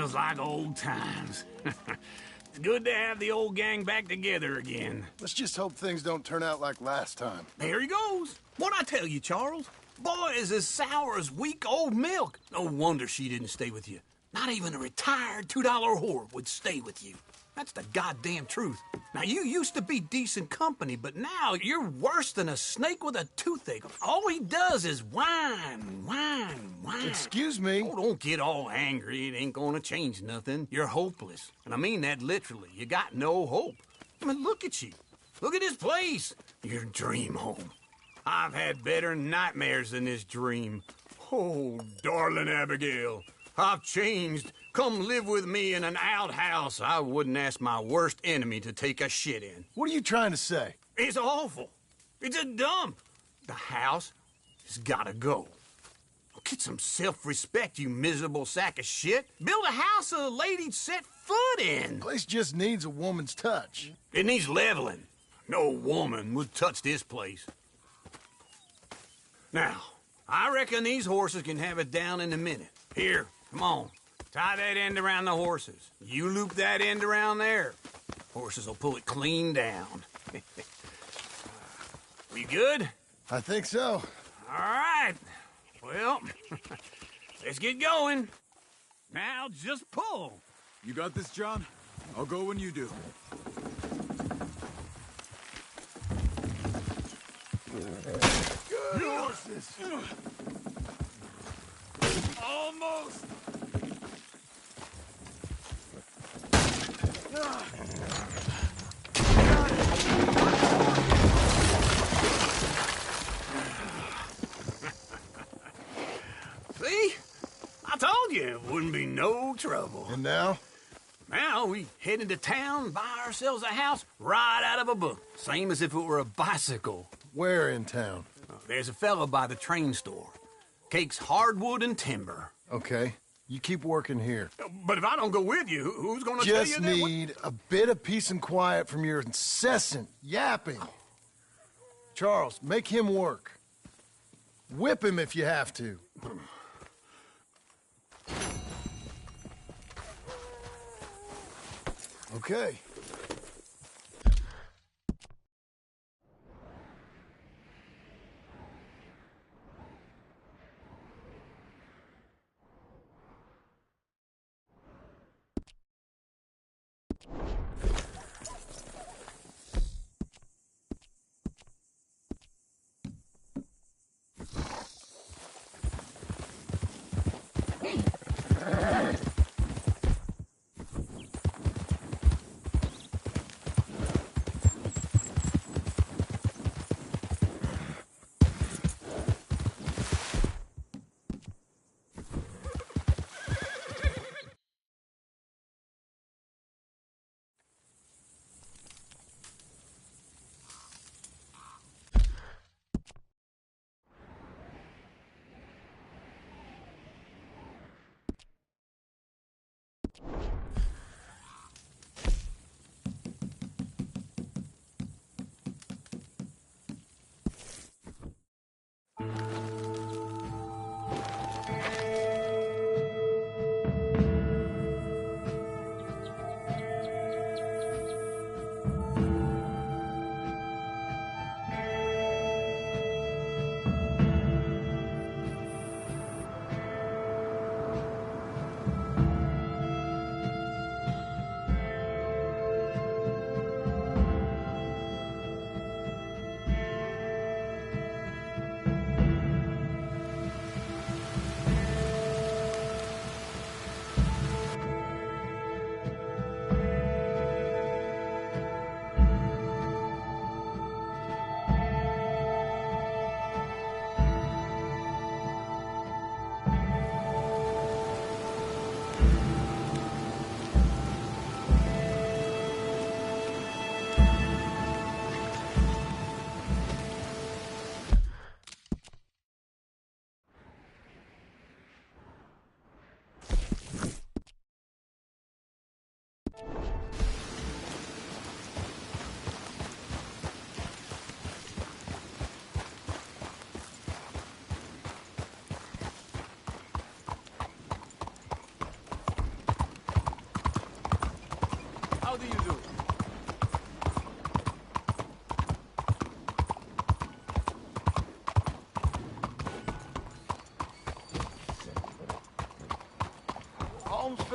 Feels like old times. It's good to have the old gang back together again. Let's just hope things don't turn out like last time. There he goes. What'd I tell you, Charles? Boy is as sour as week-old milk. No wonder she didn't stay with you. Not even a retired $2 whore would stay with you. That's the goddamn truth. Now, you used to be decent company, but now you're worse than a snake with a toothache. All he does is whine, whine, whine. Excuse me? Oh, don't get all angry. It ain't gonna change nothing. You're hopeless. And I mean that literally. You got no hope. I mean, look at you. Look at this place. Your dream home. I've had better nightmares than this dream. Oh, darling Abigail, I've changed. Come live with me in an outhouse I wouldn't ask my worst enemy to take a shit in. What are you trying to say? It's awful. It's a dump. The house has gotta go. Get some self-respect, you miserable sack of shit. Build a house a lady'd set foot in. The place just needs a woman's touch. It needs leveling. No woman would touch this place. Now, I reckon these horses can have it down in a minute. Here, come on. Tie that end around the horses. You loop that end around there. Horses will pull it clean down. We good? I think so. All right. Well, let's get going. Now just pull. You got this, John? I'll go when you do. Good horses. Almost! See? I told you it wouldn't be no trouble. And now? Now we head into town, buy ourselves a house right out of a book. Same as if it were a bicycle. Where in town? There's a fella by the train store. Cakes hardwood and timber. Okay. You keep working here. But if I don't go with you, who's gonna tell you Just that? need a bit of peace and quiet from your incessant yapping. Charles, make him work. Whip him if you have to. Okay.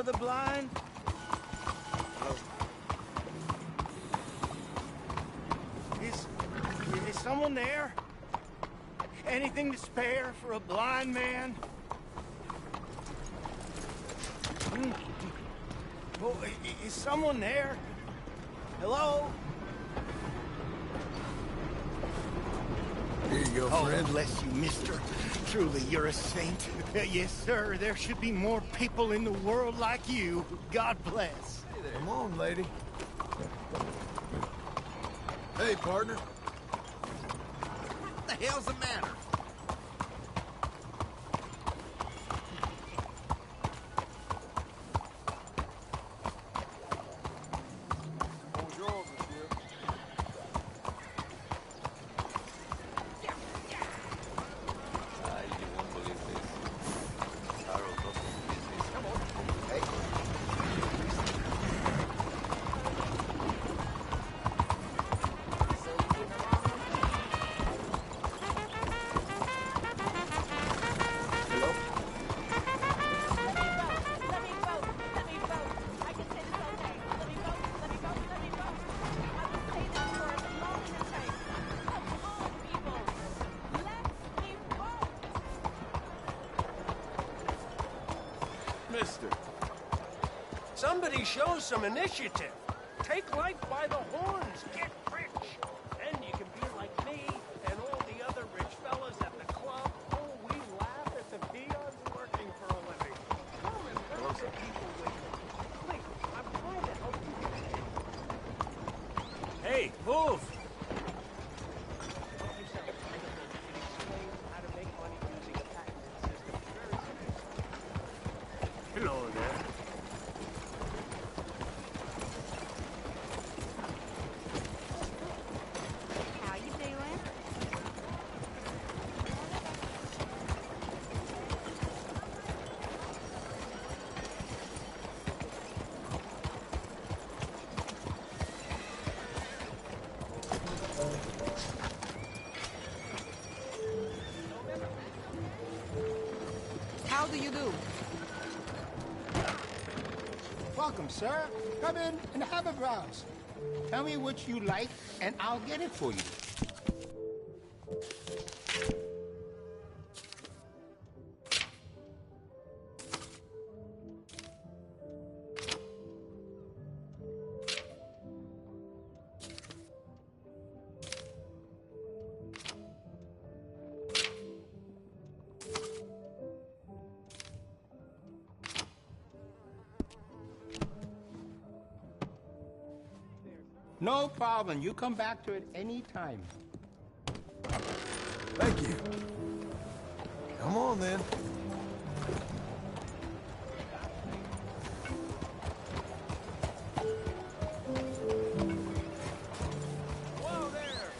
the blind? Is someone there? Anything to spare for a blind man? Oh, is someone there? Hello? Here you go, friend. Oh, bless you, mister. Truly, you're a saint. Yes, sir. There should be more people in the world like you. God bless. Come on, lady. Hey, partner. What the hell's the matter? Mister, somebody show some initiative. Take life by the horns. Get rich. Then you can be like me and all the other rich fellas at the club. Oh, we laugh at the peons working for a living. Come and help the people with it. Please, I'm trying to help you. Hey, Wolf! Help yourself. It explains how to make money using a patented system. Very simple. Hello there. How you doing? How do you do? Welcome, sir. Come in and have a browse. Tell me what you like, and I'll get it for you. No problem. You come back to it any time. Thank you. Come on, then. Whoa there!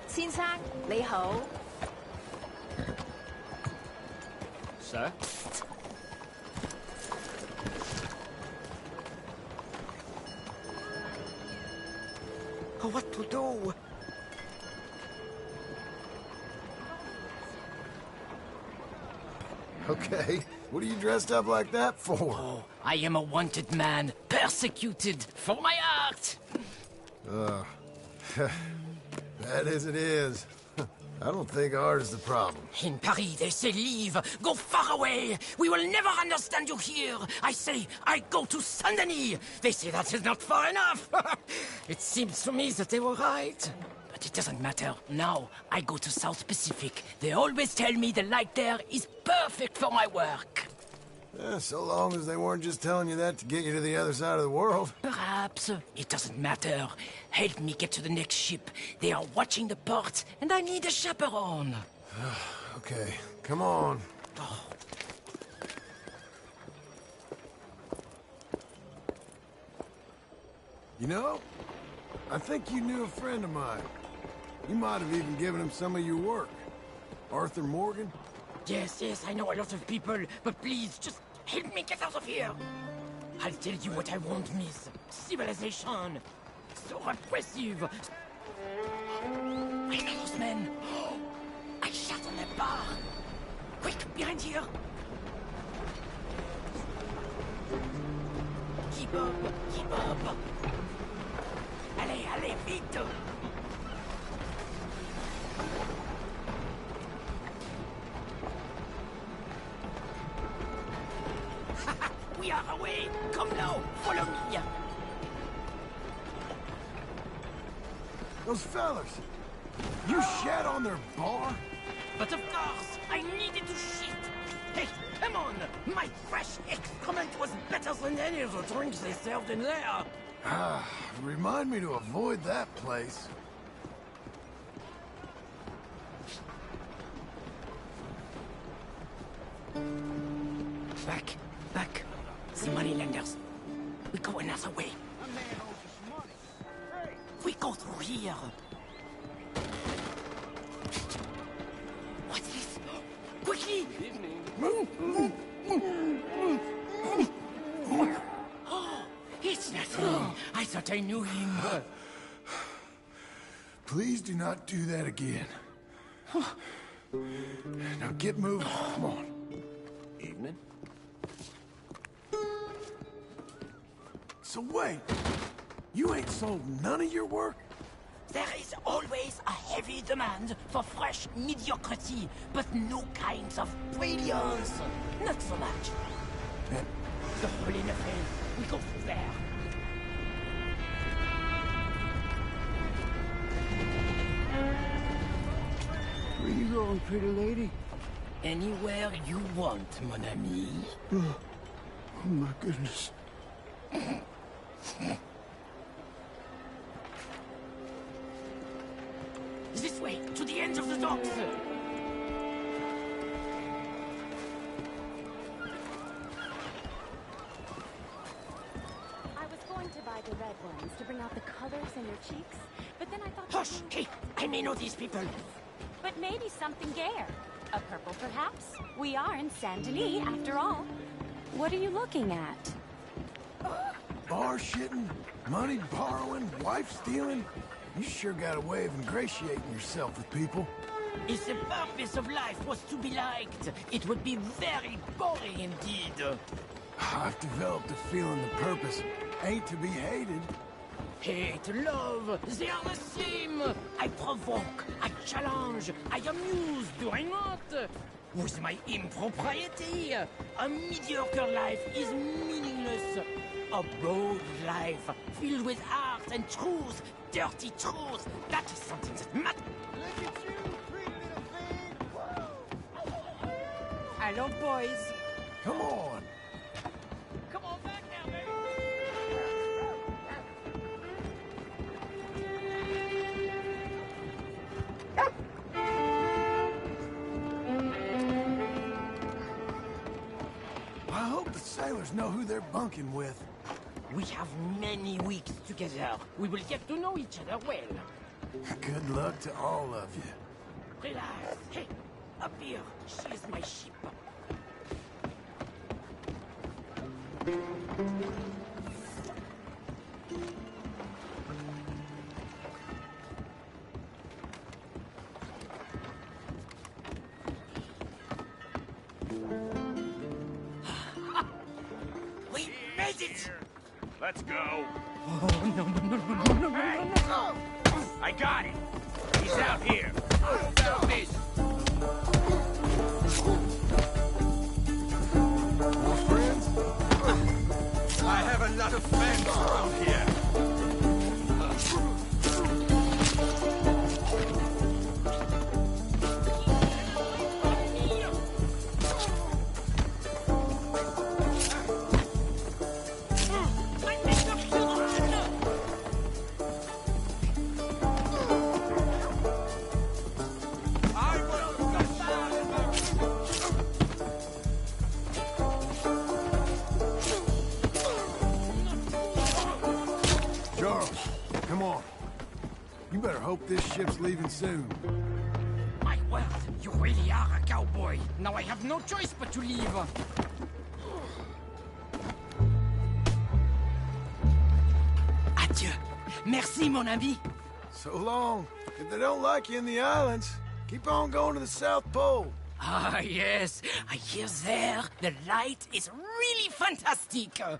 先生，你好。 Sir? What to do? Okay. What are you dressed up like that for? Oh, I am a wanted man, persecuted for my art. That is it is. I don't think art is the problem. In Paris, they say leave, go far away. We will never understand you here. I say, I go to Saint-Denis. They say that is not far enough. It seems to me that they were right. But it doesn't matter. Now, I go to South Pacific. They always tell me the light there is perfect for my work. So long as they weren't just telling you that to get you to the other side of the world. Perhaps. It doesn't matter. Help me get to the next ship. They are watching the port, and I need a chaperone. Okay, come on. Oh. You know, I think you knew a friend of mine. You might have even given him some of your work. Arthur Morgan? Yes, I know a lot of people, but please, just help me get out of here. I'll tell you what I want, miss. Civilization. So repressive. I know those men. I shot on a bar. Quick, behind here. Keep up, keep up. Allez, allez, vite. We are away. Come now, follow me. Those fellas, you shat on their bar? But of course, I needed to shit. Hey, come on! My fresh excrement was better than any of the drinks they served in there. Ah, remind me to avoid that place. Back, back. The moneylenders. We go another way. We go through here. What's this? Quickly! Oh, it's nothing. I thought I knew him. Please do not do that again. Now get moving. Come on. Evening. So wait, you ain't sold none of your work? There is always a heavy demand for fresh mediocrity, but no kinds of brilliance. Not so much. The hole in the field. We go through there. Where you going, pretty lady? Anywhere you want, mon ami. Oh my goodness. This way, to the end of the docks. I was going to buy the red ones to bring out the colors in your cheeks, but then I thought... Hush! Hey, I may know these people. But maybe something gayer. A purple, perhaps? We are in Saint Denis, after all. What are you looking at? Bar shitting, money borrowing, wife stealing? You sure got a way of ingratiating yourself with people. If the purpose of life was to be liked, it would be very boring indeed. I've developed a feeling the purpose ain't to be hated. Hate, love, they are the same. I provoke, I challenge, I amuse, do I not? With my impropriety, a mediocre life is meaningless. A bold life, filled with art and truth, dirty truth, that is something that matters. Look at you, pretty little thing. Hello, boys. Come on. Come on back now, baby. I hope the sailors know who they're bunking with. We have many weeks together. We will get to know each other well. Good luck to all of you. Relax. Hey, up here. She is my ship. We made it! Let's go. Oh, no. I got it. He's out here. More friends? I have a lot of friends around here. You better hope this ship's leaving soon. My word, you really are a cowboy. Now I have no choice but to leave. Adieu. Merci, mon ami. So long. If they don't like you in the islands, keep on going to the South Pole. Ah, yes. I hear there the light is really fantastic. Au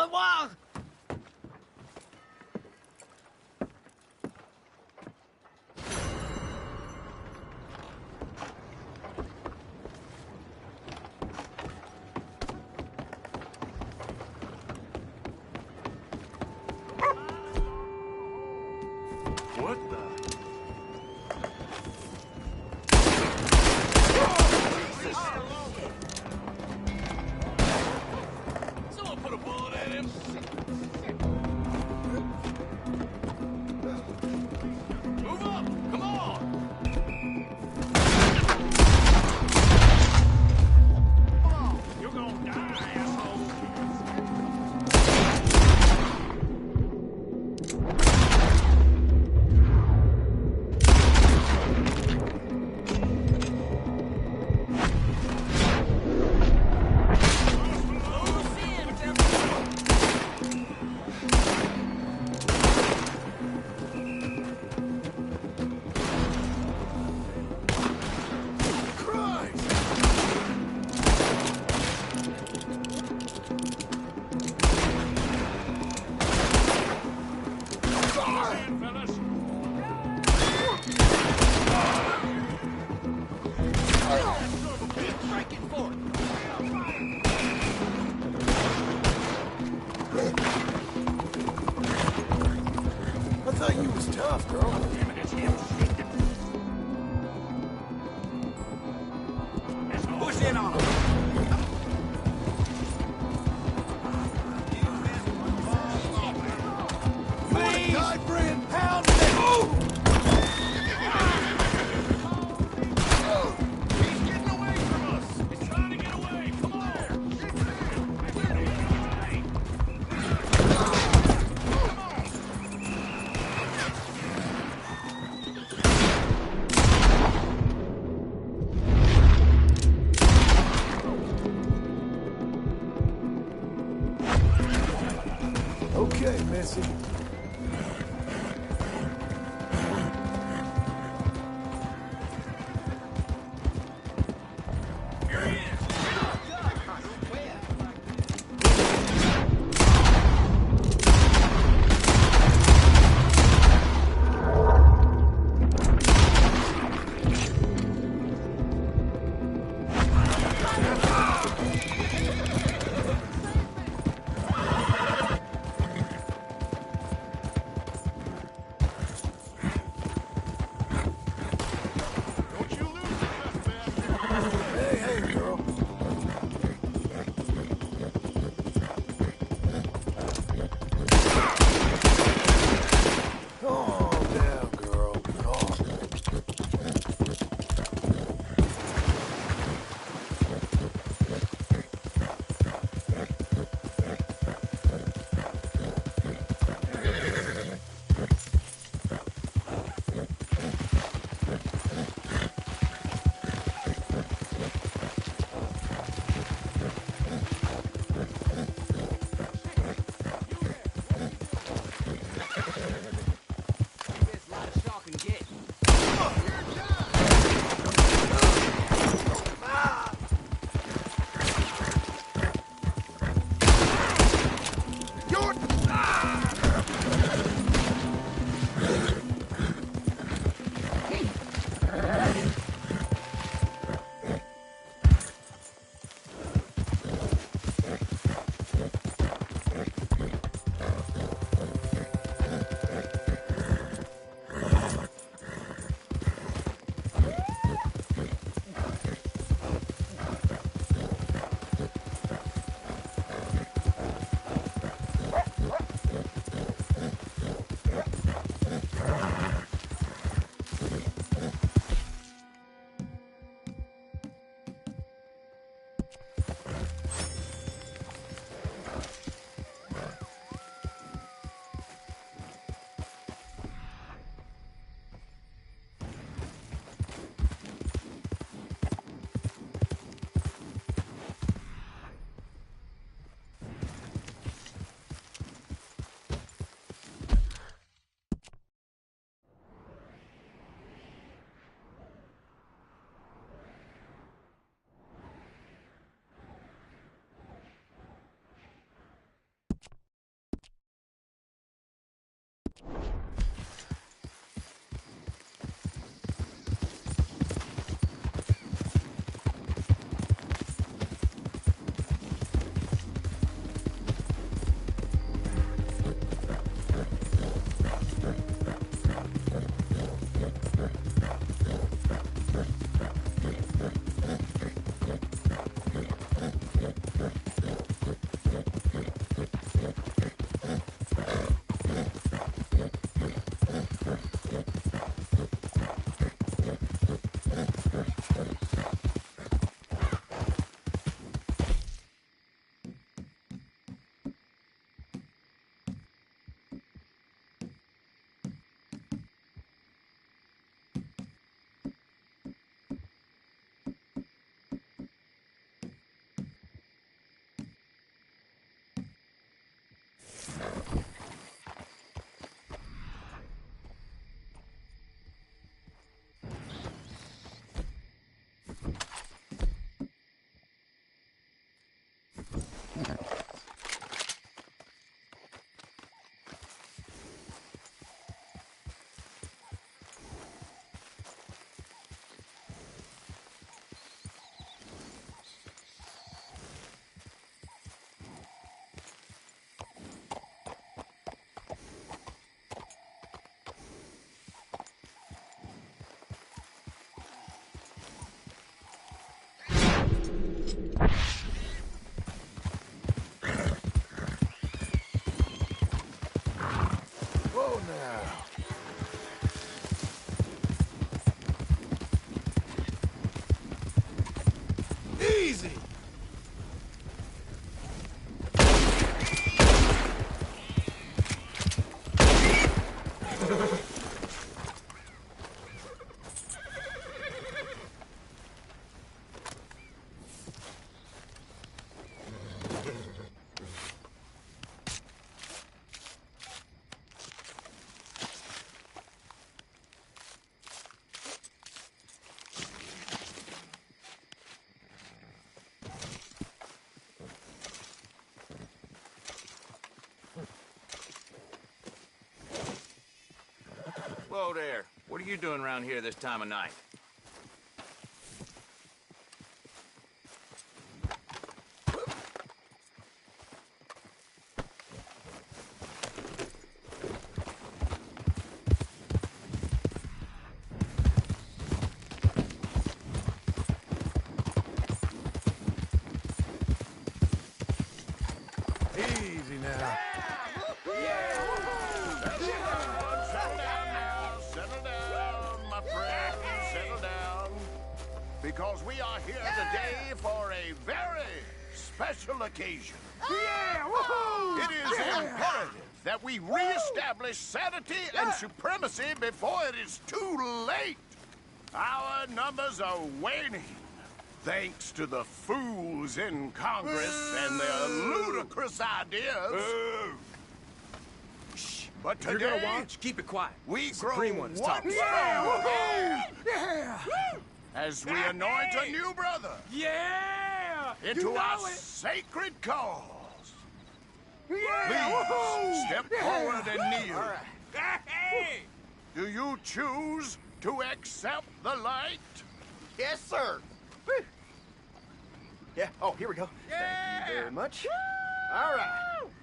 revoir. What the? Someone put a bullet at him. Move up! Come on! You're gonna die, asshole! I thought you was tough, girl. Push in on him! Mordecai, Brand, pound it! He's getting away from us! He's trying to get away! Come on! Okay, Missy. Whoa now. Easy! Whoa there. What are you doing around here this time of night? Easy now. Settle down, my friend. Settle down. Because we are here today for a very special occasion. Yeah! Woohoo! It is imperative that we reestablish sanity and supremacy before it is too late. Our numbers are waning, thanks to the fools in Congress and their ludicrous ideas. Shh. But today, If you're gonna watch, keep it quiet. we grow Supreme one's one top. strong Yeah! as we anoint a new brother Yeah! into our sacred cause. Yeah! Please step forward and kneel. Hey! Do you choose to accept the light? Yes, sir. Yeah. Oh, here we go. Thank you very much. All right.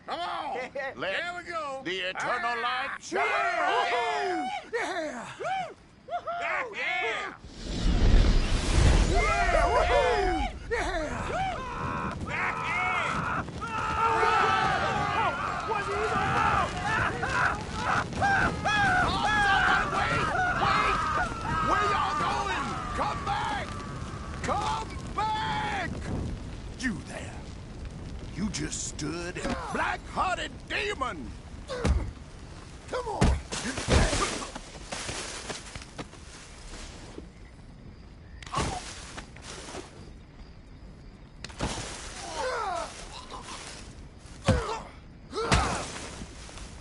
Come on. Let There we go. the eternal light shine. Yeah! Yeah! Where y'all going? Come back! Come back! You there. You just stood a black-hearted demon. Come on!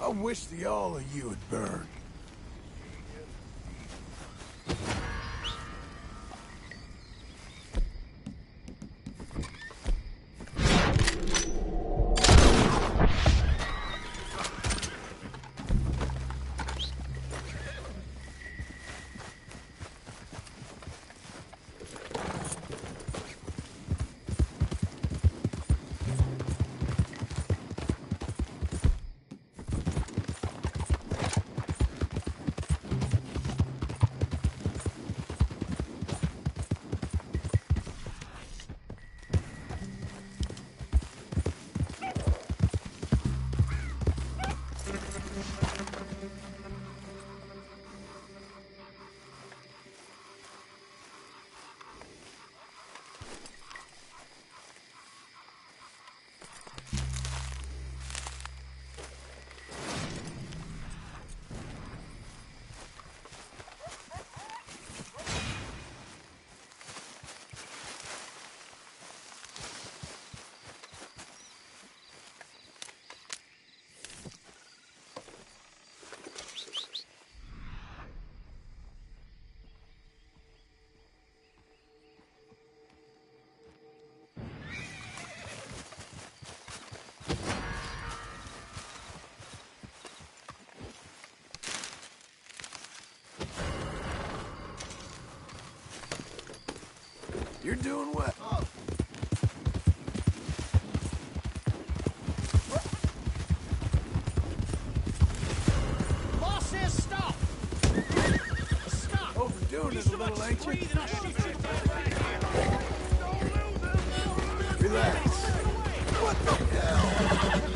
I wish the all of you had burned. You're doing well. Boss says stop! Stop! Overdoing it a little, ain't you? Breathe and I'll shoot you. Relax. What the hell?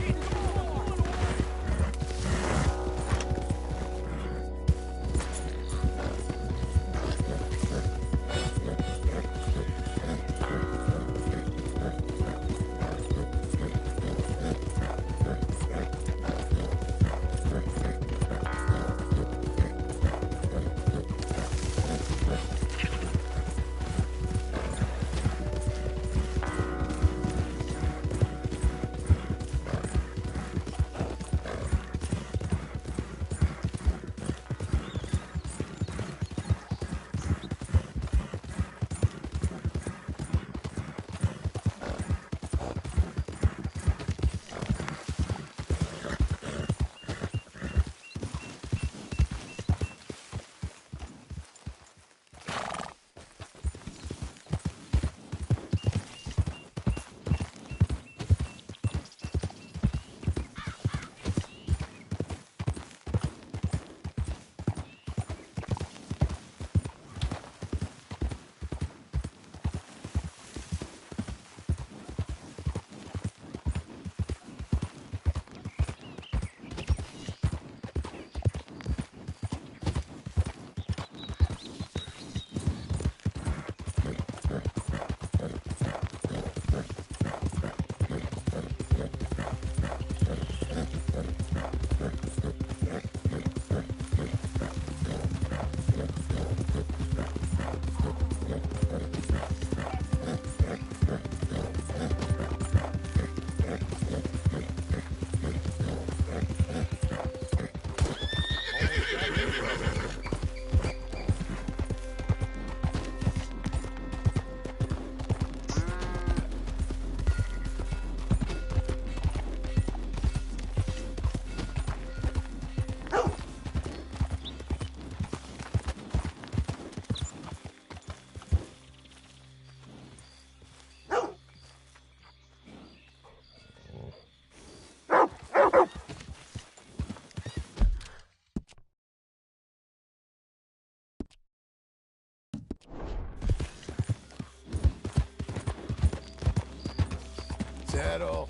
Is that all?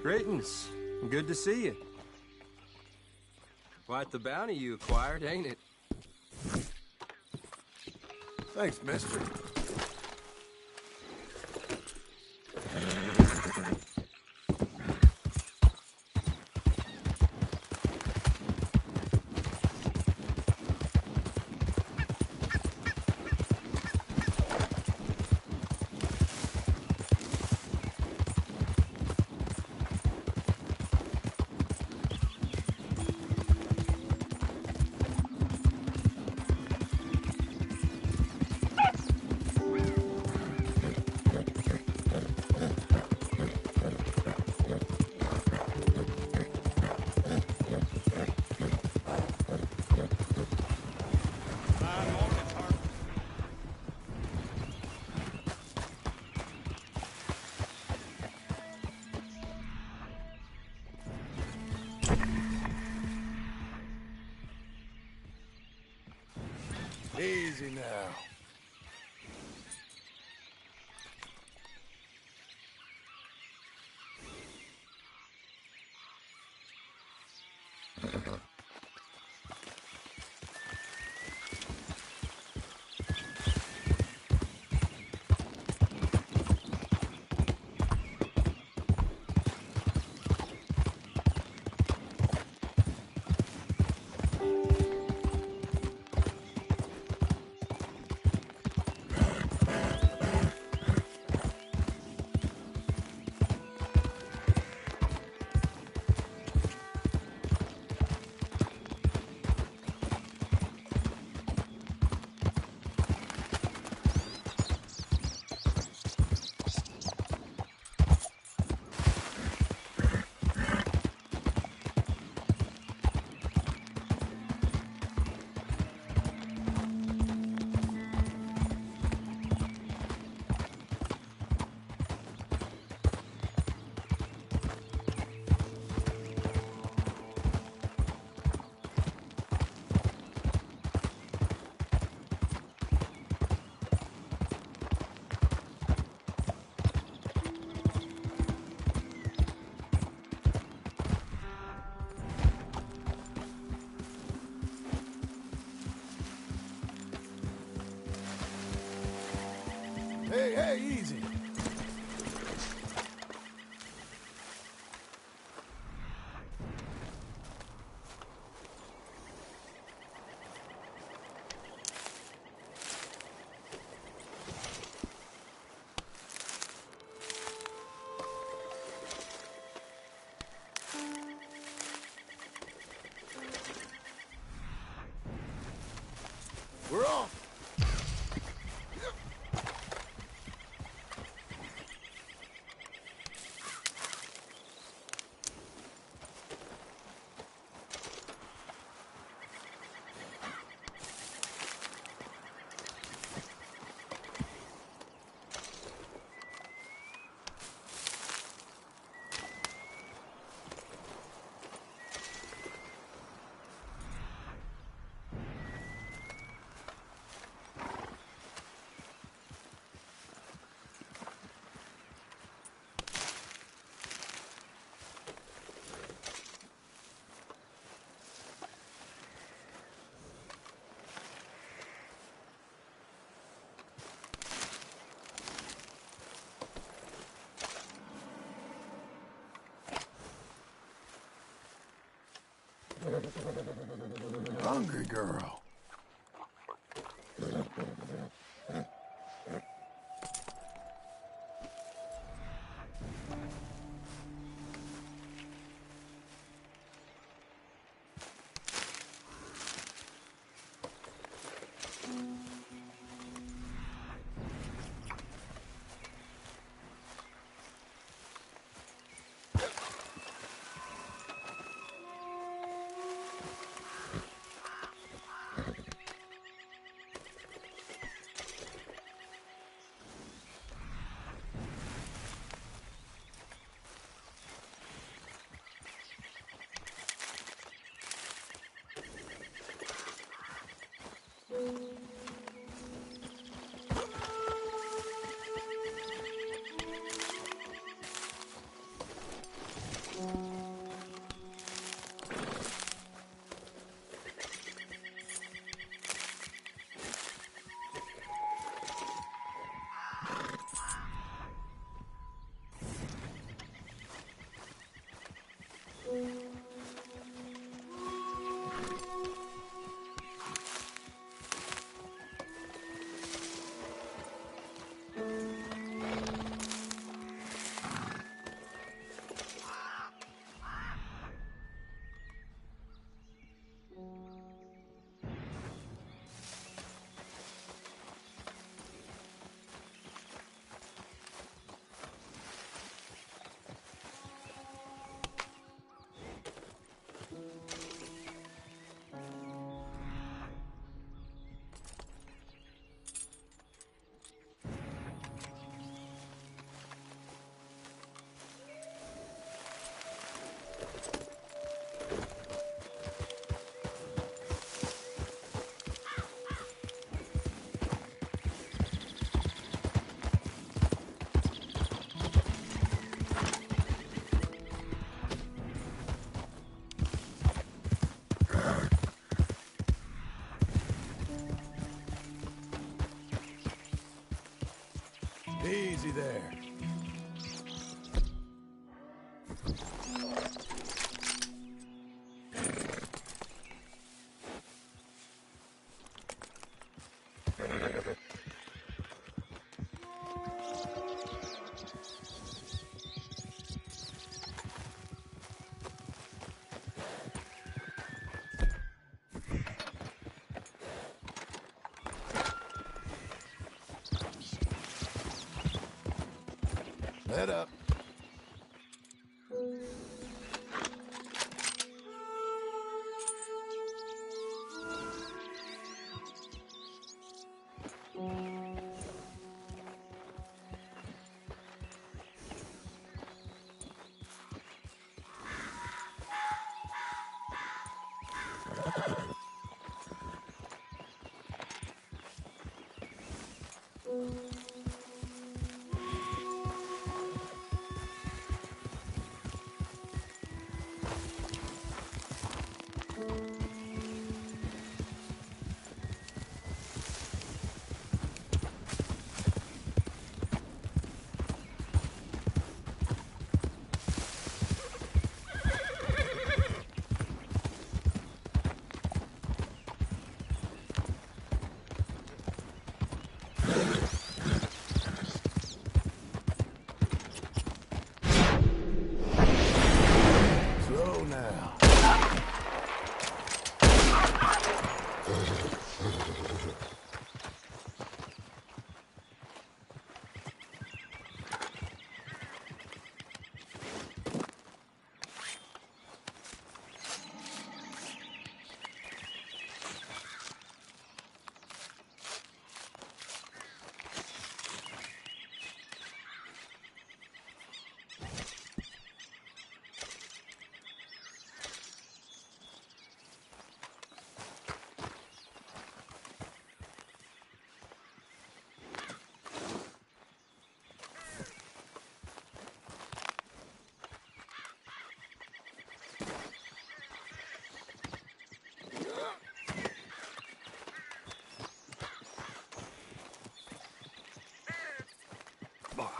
Greetings. Good to see you. Quite the bounty you acquired, ain't it? Thanks, mister. Easy now. Hungry girl. Easy there. Let up.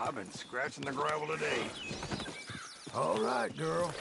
I've been scratching the gravel today. All right, girl.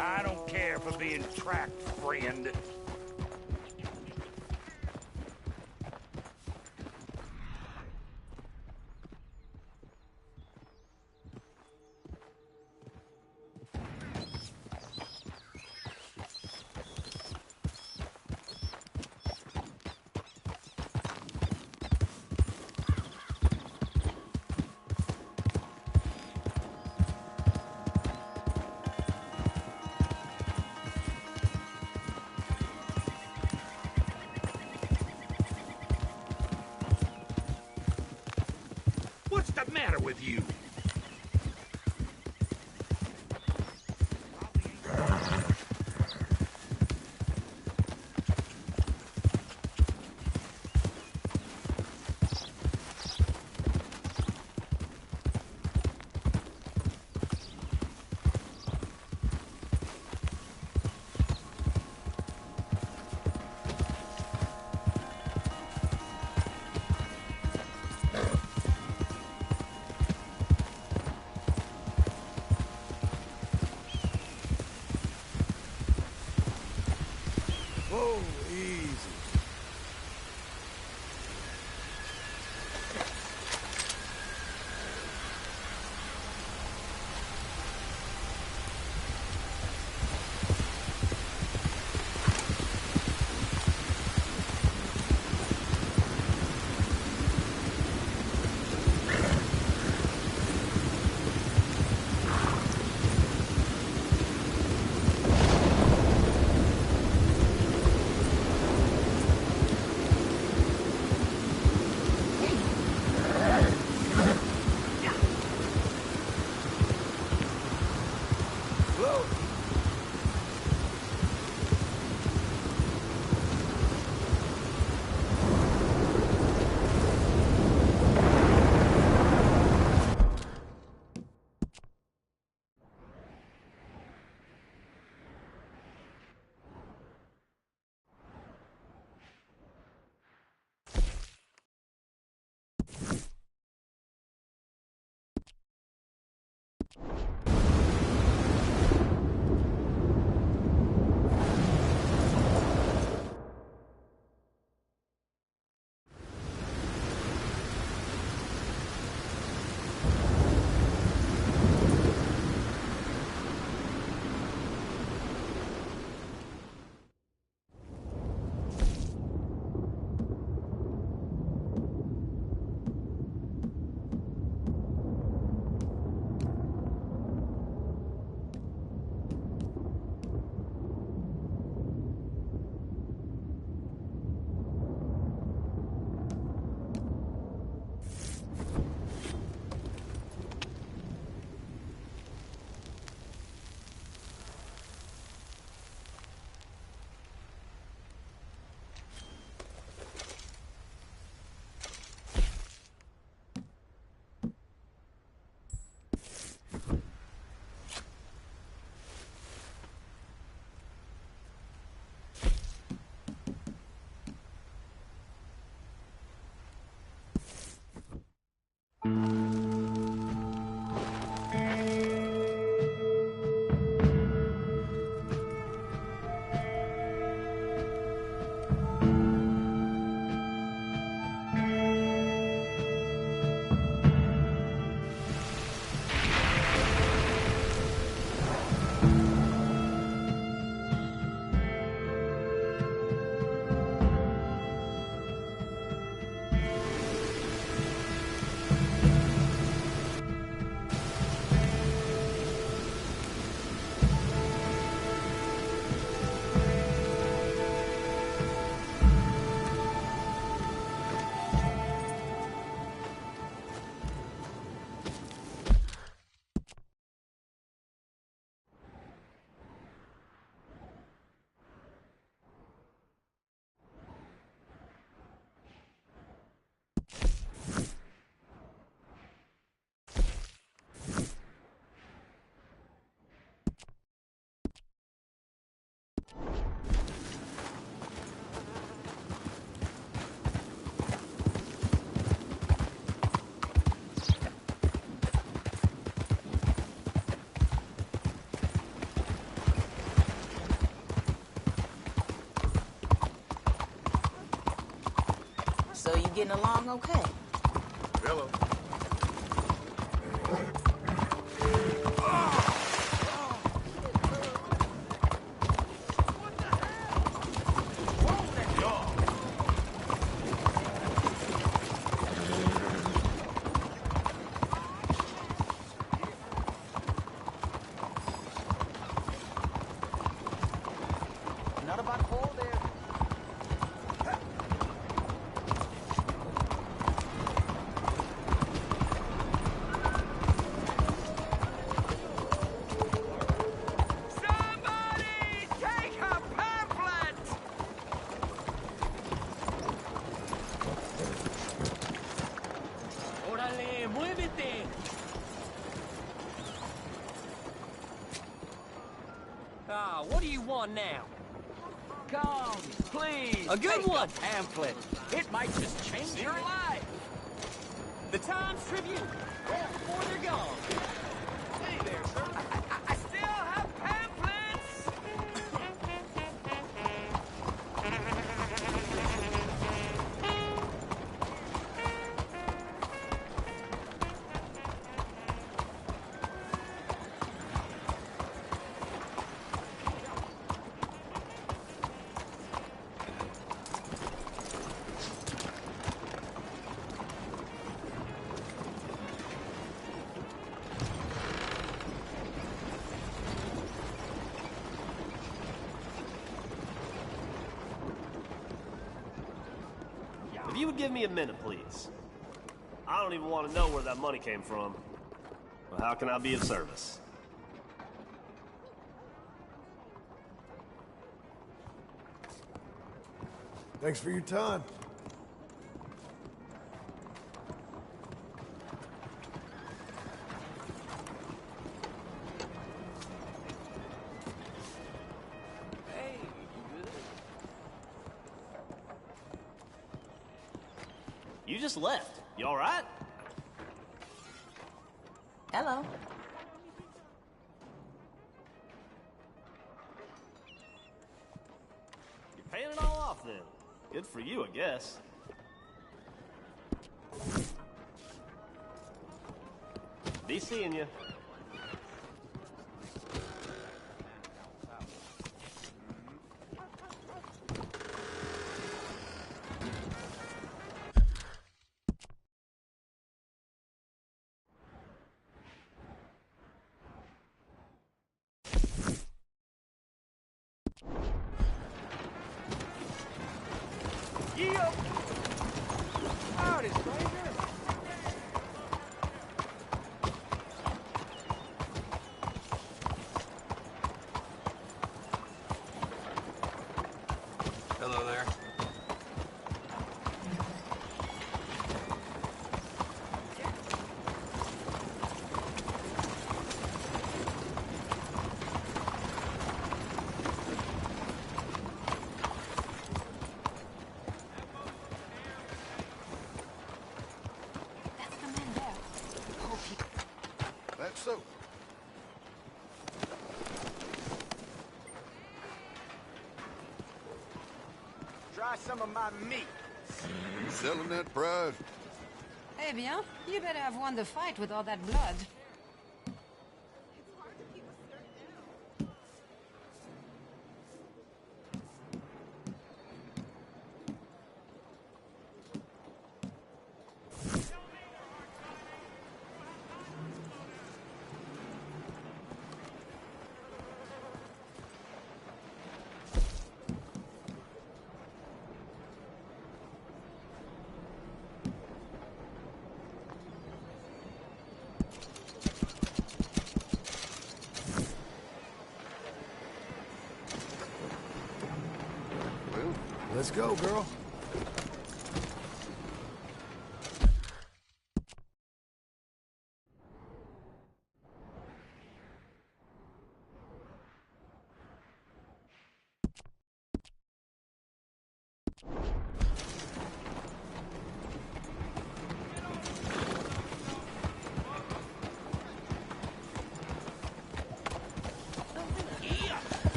I don't care for being tracked, friend. What's the matter with you? Whoa, easy. So you getting along okay? Hello. Not about to fall there. Somebody take a pamphlet! Órale, muévete. Ah, what do you want now? Come, please. A good take one. A pamphlet. It might just change your life. The Times Tribune. Well, before they're gone. Hey there, sir. I still have pamphlets. If you would give me a minute, please. I don't even want to know where that money came from. Well, how can I be of service? Thanks for your time. Hey, you good? You just left. You all right? Hello. You're paying it all off then. Good for you, I guess. Be seeing you. Yeah. Howdy, stranger. Hello there. That's the man there. Hope he... That's so. Try some of my meat. You selling that prize? Eh bien, you better have won the fight with all that blood. Well, Let's go, girl.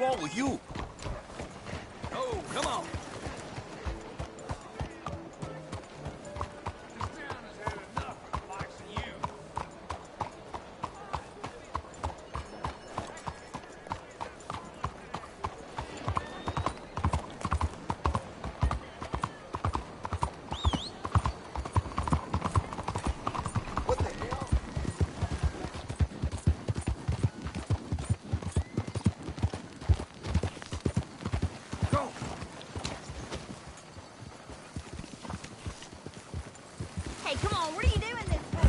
wrong with you? Oh, come on. Hey, come on, what are you doing this for?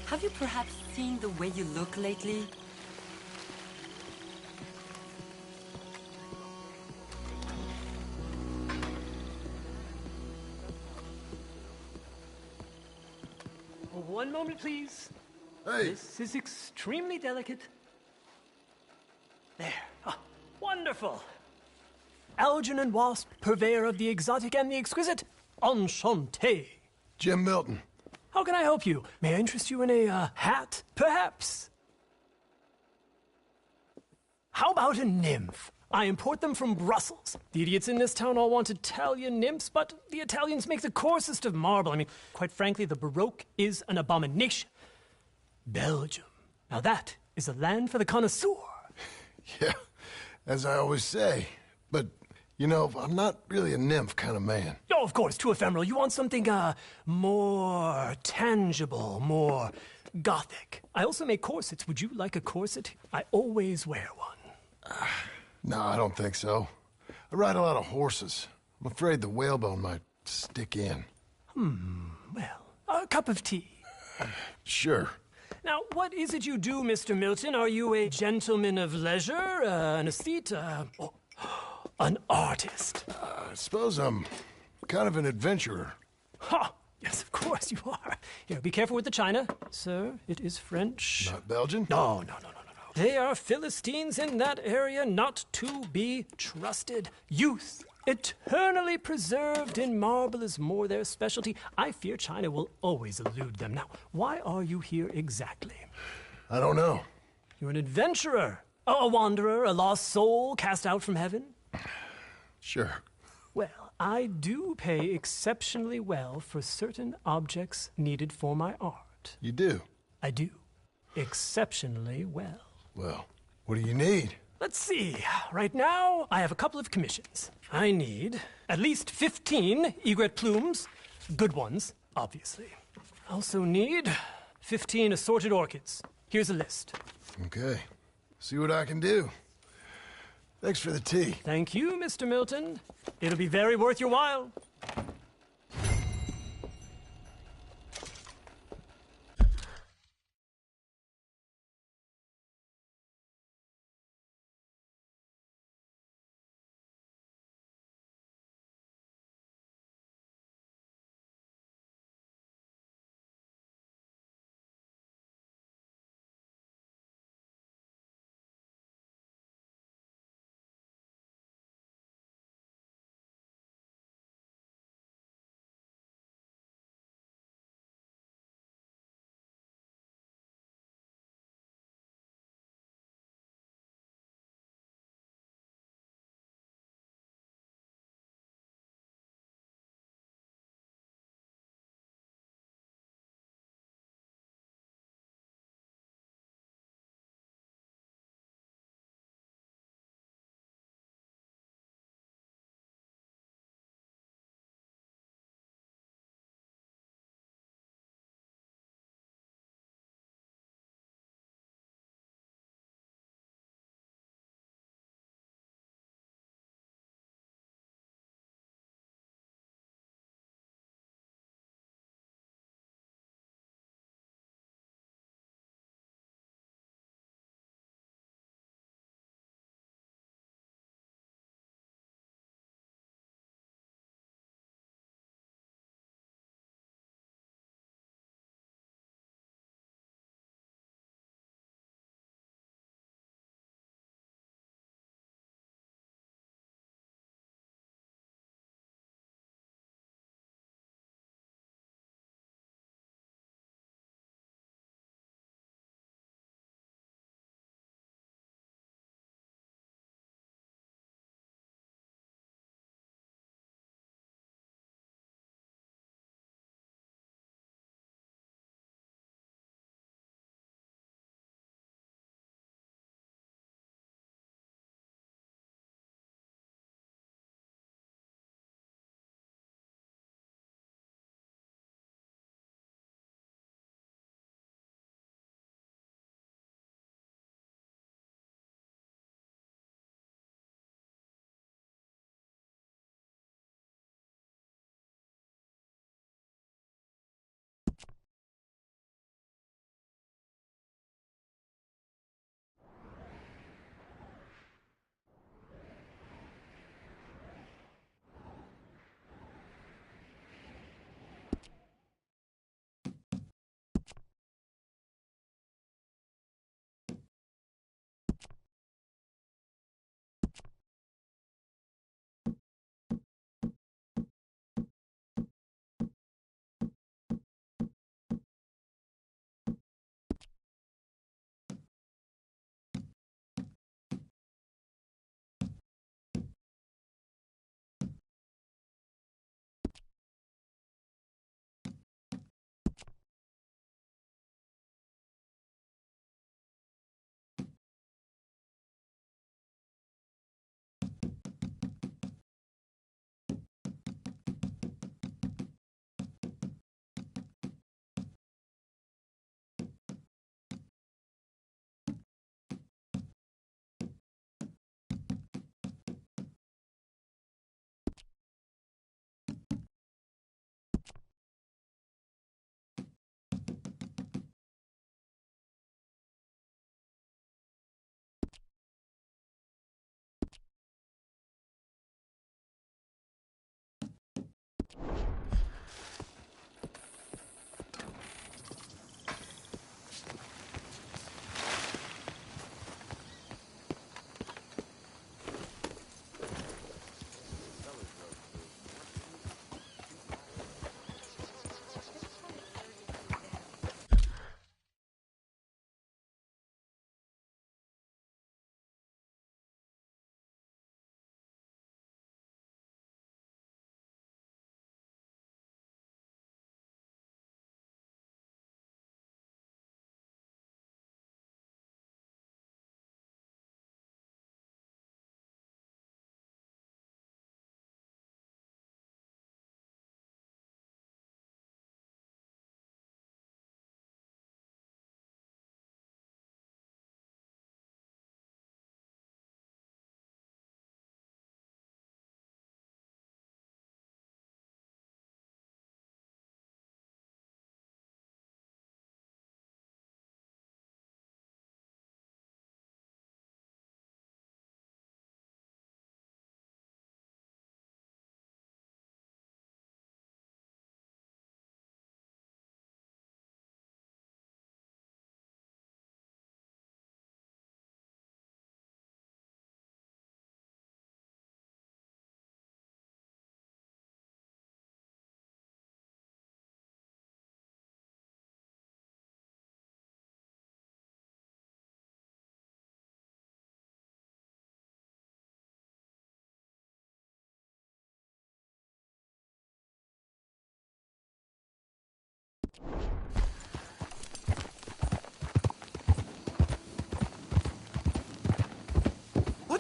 Have you perhaps seen the way you look lately? One moment, please. Hey. This is extremely delicate. There. Ah, wonderful. Algernon Wasp, purveyor of the exotic and the exquisite. Enchanté. Jim Milton. How can I help you? May I interest you in a hat, perhaps? How about a nymph? I import them from Brussels. The idiots in this town all want Italian nymphs, but the Italians make the coarsest of marble. I mean, quite frankly, the Baroque is an abomination. Belgium. Now that is a land for the connoisseur. Yeah, as I always say. But, you know, I'm not really a nymph kind of man. Oh, of course, too ephemeral. You want something, more tangible, more gothic. I also make corsets. Would you like a corset? I always wear one. No, I don't think so. I ride a lot of horses. I'm afraid the whalebone might stick in. Well, a cup of tea. Sure. Now, what is it you do, Mr. Milton? Are you a gentleman of leisure, an aesthete, an artist? I suppose I'm kind of an adventurer. Ha! Yes, of course you are. Here, be careful with the china. Sir, it is French. Not Belgian? No. They are Philistines in that area, not to be trusted. Youth, eternally preserved in marble, is more their specialty. I fear China will always elude them. Now, why are you here exactly? I don't know. You're an adventurer, a wanderer, a lost soul cast out from heaven? Sure. Well, I do pay exceptionally well for certain objects needed for my art. You do? I do. Exceptionally well. Well, what do you need? Let's see. Right now, I have a couple of commissions. I need at least 15 egret plumes. Good ones, obviously. I also need 15 assorted orchids. Here's a list. Okay. See what I can do. Thanks for the tea. Thank you, Mr. Milton. It'll be very worth your while.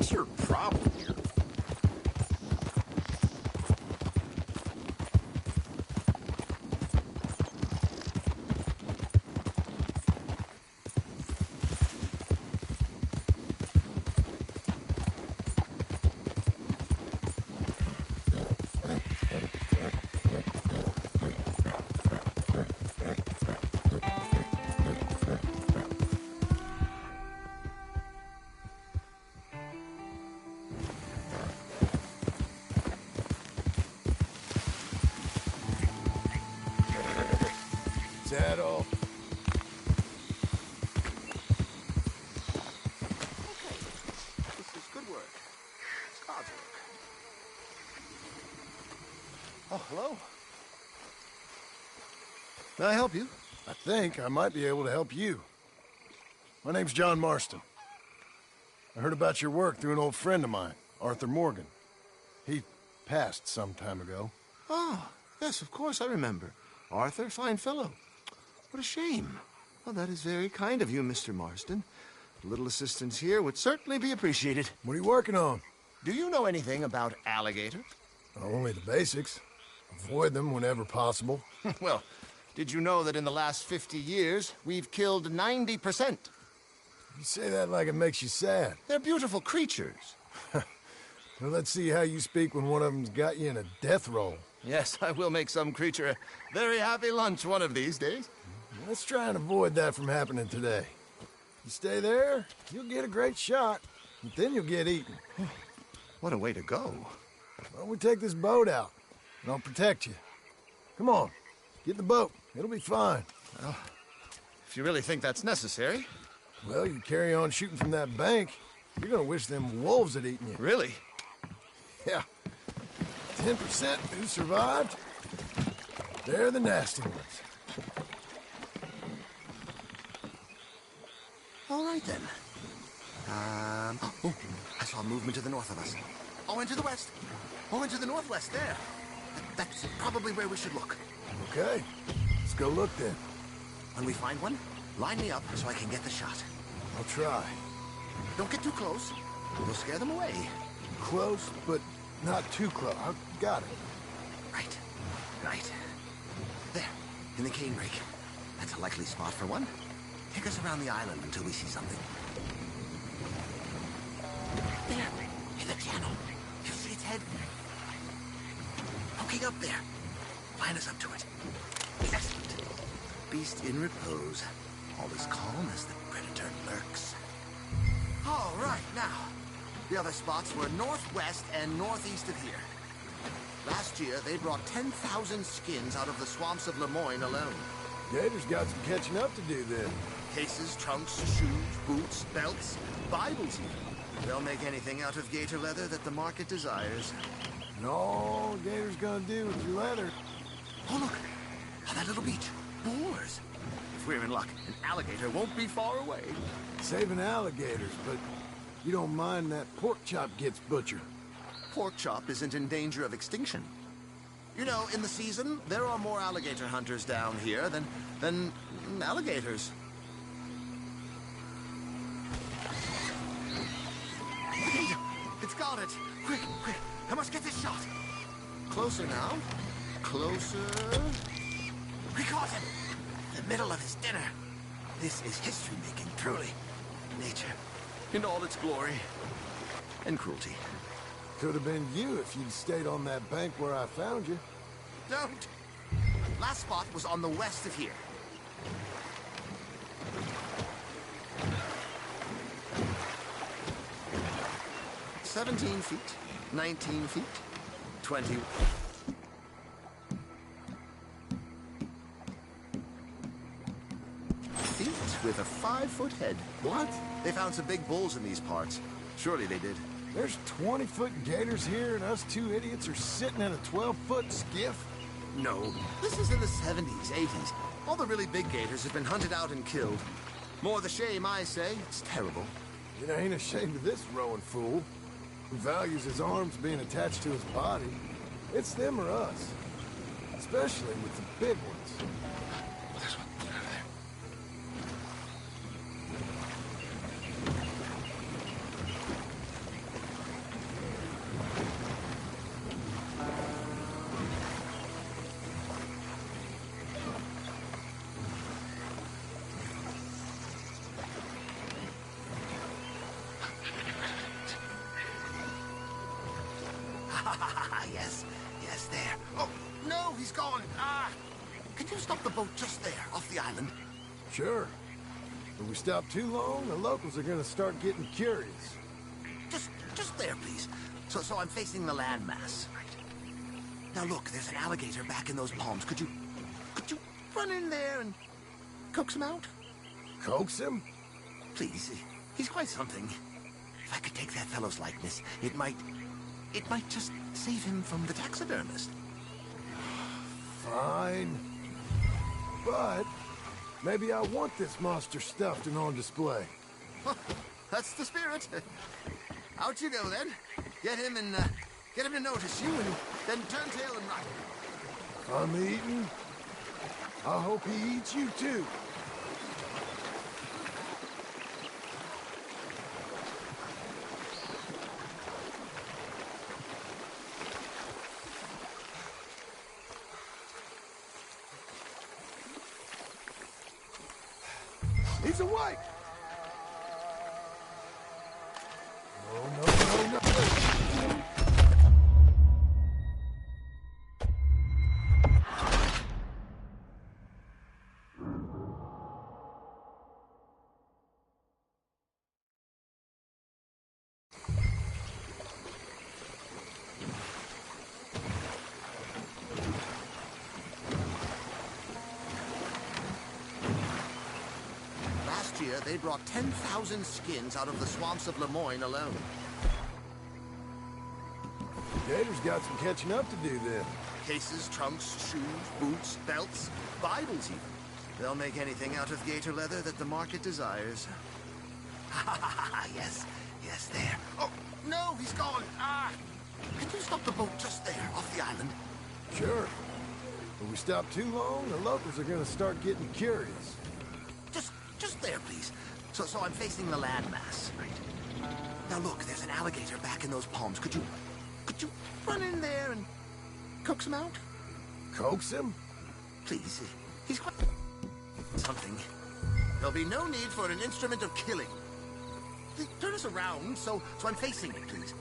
What's your problem here? That all? Okay. This is good work. It's God's work. Oh, hello. May I help you? I think I might be able to help you. My name's John Marston. I heard about your work through an old friend of mine, Arthur Morgan. He passed some time ago. Ah, yes, of course I remember. Arthur, fine fellow. What a shame. Well, that is very kind of you, Mr. Marston. A little assistance here would certainly be appreciated. What are you working on? Do you know anything about alligators? Only the basics. Avoid them whenever possible. Well, did you know that in the last 50 years, we've killed 90%? You say that like it makes you sad. They're beautiful creatures. Well, let's see how you speak when one of them's got you in a death roll. Yes, I will make some creature a very happy lunch one of these days. Let's try and avoid that from happening today. You stay there, you'll get a great shot, but then you'll get eaten. What a way to go. Why don't we take this boat out, and I'll protect you. Come on, get in the boat. It'll be fine. Well, if you really think that's necessary. Well, you carry on shooting from that bank, you're gonna wish them wolves had eaten you. Really? Yeah. 10% who survived, they're the nasty ones. All right, then. Oh, I saw movement to the north of us. Oh, and to the west. Oh, and to the northwest, there. That's probably where we should look. Okay, let's go look then. When we find one, line me up so I can get the shot. I'll try. Don't get too close. We'll scare them away. Close, but not too close. I got it. Right. Right. There, in the cane brake. That's a likely spot for one. Take us around the island until we see something. There, in the channel. You see its head? Poking up there. Line us up to it. Excellent. Beast in repose. All as calm as the predator lurks. All right, now. The other spots were northwest and northeast of here. Last year, they brought 10,000 skins out of the swamps of Lemoyne alone. Gators got some catching up to do then. Cases, trunks, shoes, boots, belts, Bibles even. They'll make anything out of gator leather that the market desires. And all a gator's gonna do with your leather. Oh, look! On that little beach. Boars! If we're in luck, an alligator won't be far away. Saving alligators, but you don't mind that pork chop gets butchered. Pork chop isn't in danger of extinction. You know, in the season, there are more alligator hunters down here than alligators. It's got it! Quick, quick! I must get this shot! Closer now. Closer. We caught him! In the middle of his dinner. This is history-making, truly. Nature, in all its glory. And cruelty. Could have been you if you'd stayed on that bank where I found you. Don't! Last spot was on the west of here. "17 feet, 19 feet, 20... feet with a 5-foot head. What? They found some big bulls in these parts. Surely they did. There's 20-foot gators here, and us two idiots are sitting in a 12-foot skiff? No. This is in the 70s, 80s. All the really big gators have been hunted out and killed. More the shame, I say. It's terrible. You ain't ashamed of this rowing fool, who values his arms being attached to his body. It's them or us. Especially with the big ones. This one. he's gone. Ah! Can you stop the boat just there, off the island? Sure. If we stop too long, the locals are gonna start getting curious. Just there, please. So I'm facing the landmass. Right. Now look, there's an alligator back in those palms. Could you run in there and coax him out? Coax him? Please. He's quite something. If I could take that fellow's likeness, it might just save him from the taxidermist. Fine. But maybe I want this monster stuffed and on display. That's the spirit. Out you go, then. Get him to notice you, and then turn tail and run. I'm eating. I hope he eats you, too. He's awake! No. Last year, they brought 10,000 skins out of the swamps of Lemoyne alone. Gator's got some catching up to do then. Cases, trunks, shoes, boots, belts, Bibles even. They'll make anything out of gator leather that the market desires. yes, there. Oh, no, he's gone. Ah! Can you stop the boat just there, off the island? Sure. If we stop too long, the locals are gonna start getting curious. Just there, please. So I'm facing the landmass, right? Now look, there's an alligator back in those palms. Could you run in there and coax him out? Coax him? Please. He's quite something. There'll be no need for an instrument of killing. Turn us around so I'm facing it, please.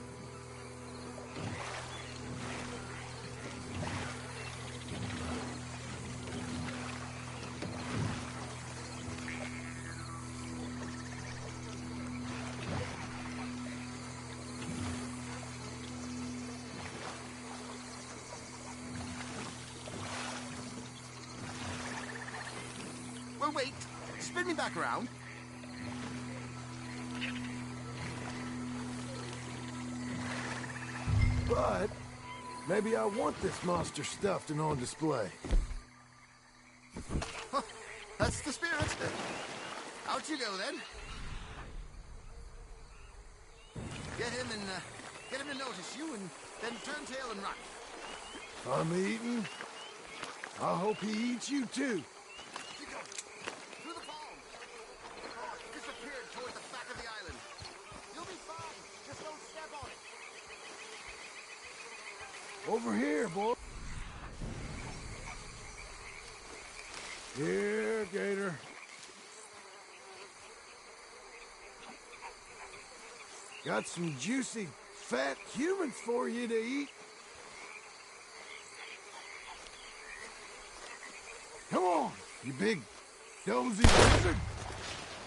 Well, wait. Spin me back around. But maybe I want this monster stuffed and on display. That's the spirit. Out you go, then. Get him to notice you, and then turn tail and run. I'm eating. I hope he eats you, too. Through the palm. Disappeared toward the back of the island. You'll be fine. Just don't step on it. Over here, boy. Here, Gator. Got some juicy, fat humans for you to eat. Come on, you big, dozy lizard.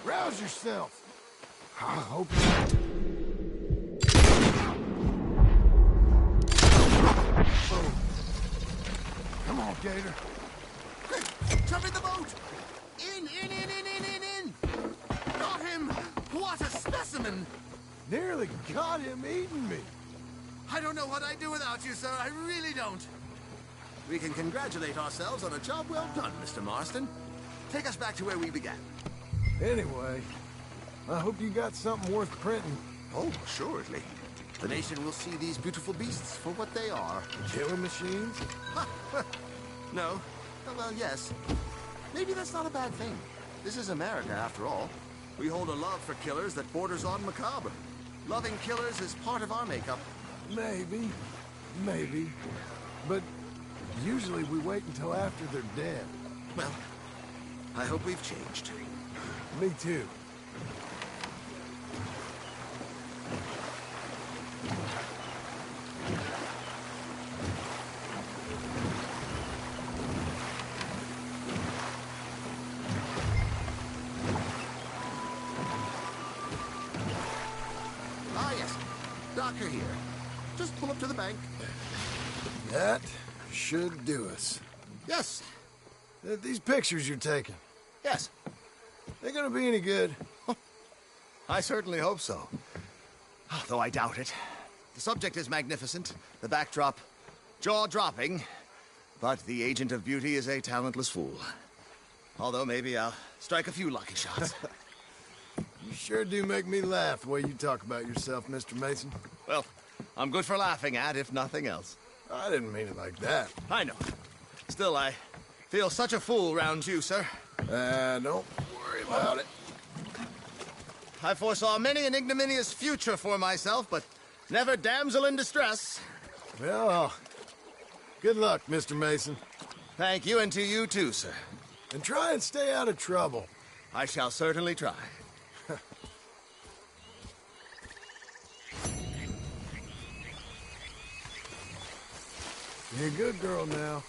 Rouse yourself. I hope you... Oh. Come on, Gator. Jump in the boat! In! Got him! What a specimen! Nearly got him eating me. I don't know what I'd do without you, sir. I really don't. We can congratulate ourselves on a job well done, Mr. Marston. Take us back to where we began. Anyway, I hope you got something worth printing. Oh, assuredly. The nation will see these beautiful beasts for what they are. Killing machines? No. Well, yes. Maybe that's not a bad thing. This is America, after all. We hold a love for killers that borders on macabre. Loving killers is part of our makeup. Maybe. But usually we wait until after they're dead. Well, I hope we've changed. Me too. locker here. Just pull up to the bank. That should do us. Yes. These pictures you're taking, Yes. they gonna be any good? I certainly hope so. Though I doubt it. The subject is magnificent, the backdrop jaw-dropping, but the agent of beauty is a talentless fool. Although maybe I'll strike a few lucky shots. You sure do make me laugh the way you talk about yourself, Mr. Mason. Well, I'm good for laughing at, if nothing else. I didn't mean it like that. I know. Still, I feel such a fool round you, sir. Don't worry about it. I foresaw many an ignominious future for myself, but never damsel in distress. Well, good luck, Mr. Mason. Thank you, and to you too, sir. And try and stay out of trouble. I shall certainly try. You're a good girl now.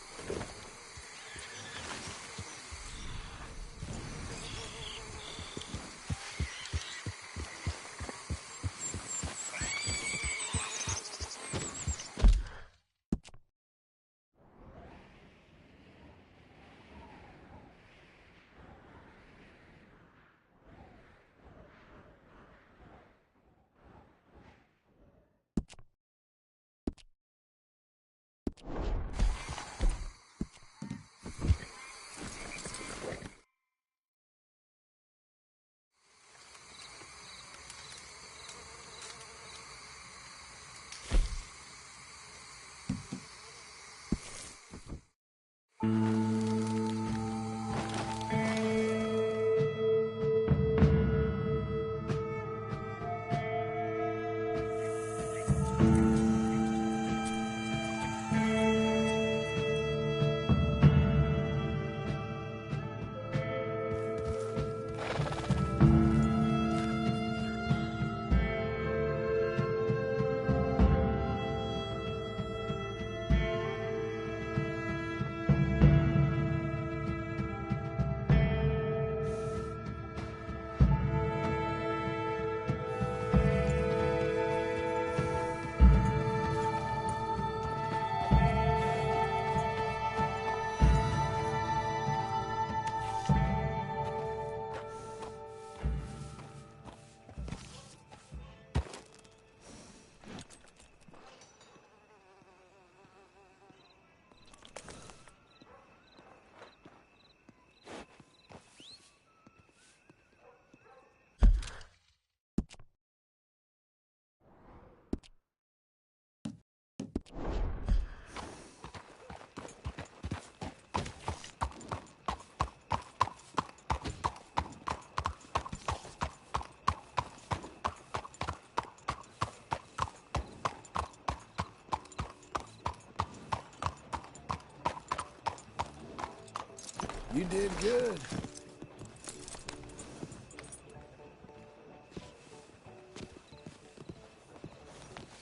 You did good.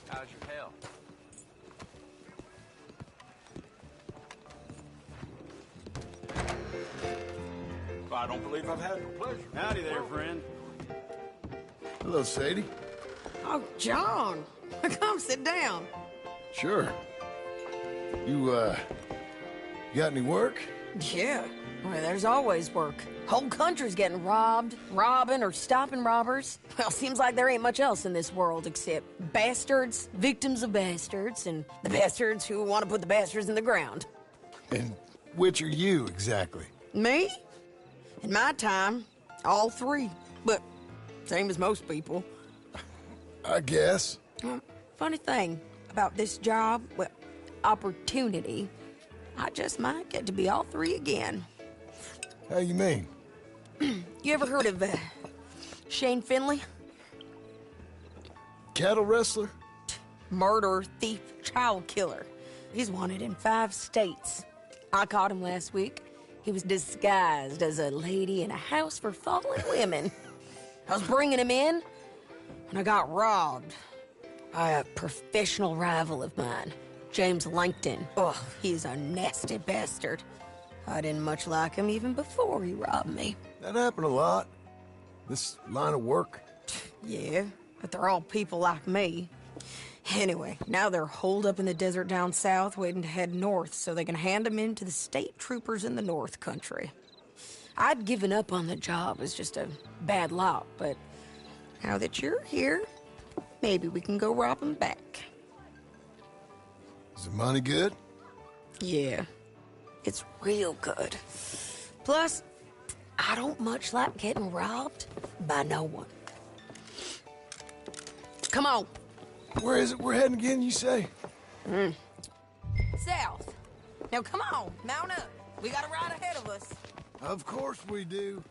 How's your health? I don't believe I've had the pleasure. Howdy there, friend. Hello, Sadie. Oh, John. Come sit down. Sure. You got any work? Yeah. Well, there's always work. Whole country's getting robbed, robbing, or stopping robbers. Well, seems like there ain't much else in this world except bastards, victims of bastards, and the bastards who want to put the bastards in the ground. And which are you, exactly? Me? In my time, all three. But same as most people. I guess. Funny thing about this job, well, opportunity, I just might get to be all three again. How you mean? You ever heard of Shane Finley? Cattle wrestler? Murderer, thief, child killer. He's wanted in 5 states. I caught him last week. He was disguised as a lady in a house for fallen women. I was bringing him in when I got robbed by a professional rival of mine, James Langton. Oh, he's a nasty bastard. I didn't much like him even before he robbed me. That happened a lot. This line of work. Yeah, but they're all people like me. Anyway, now they're holed up in the desert down south, waiting to head north so they can hand them in to the state troopers in the North Country. I'd given up on the job as just a bad lot, but now that you're here, maybe we can go rob them back. Is the money good? Yeah, it's real good. Plus, I don't much like getting robbed by no one. Come on. Where is it we're heading again, you say? South. Now come on, mount up. We got a ride ahead of us. Of course we do.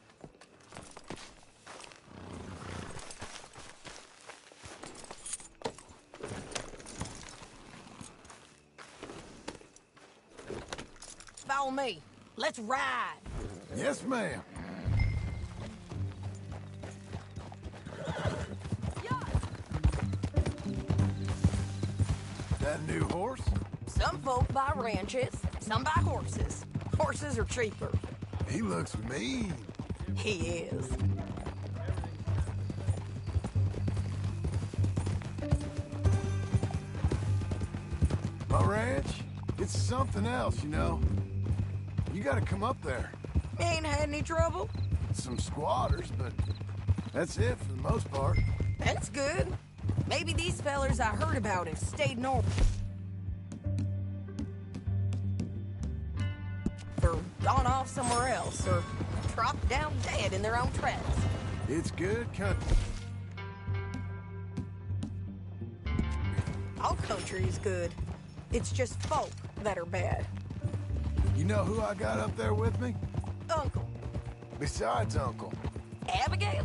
Follow me. Let's ride. Yes, ma'am. That a new horse? Some folk buy ranches, some buy horses. Horses are cheaper. He looks mean. He is. My ranch, it's something else, you know. You gotta come up there. Ain't had any trouble? Some squatters, but that's it for the most part. That's good. Maybe these fellers I heard about have stayed north. Or gone off somewhere else, or dropped down dead in their own tracks. It's good country. All country is good. It's just folk that are bad. You know who I got up there with me? Uncle. Besides Uncle. Abigail?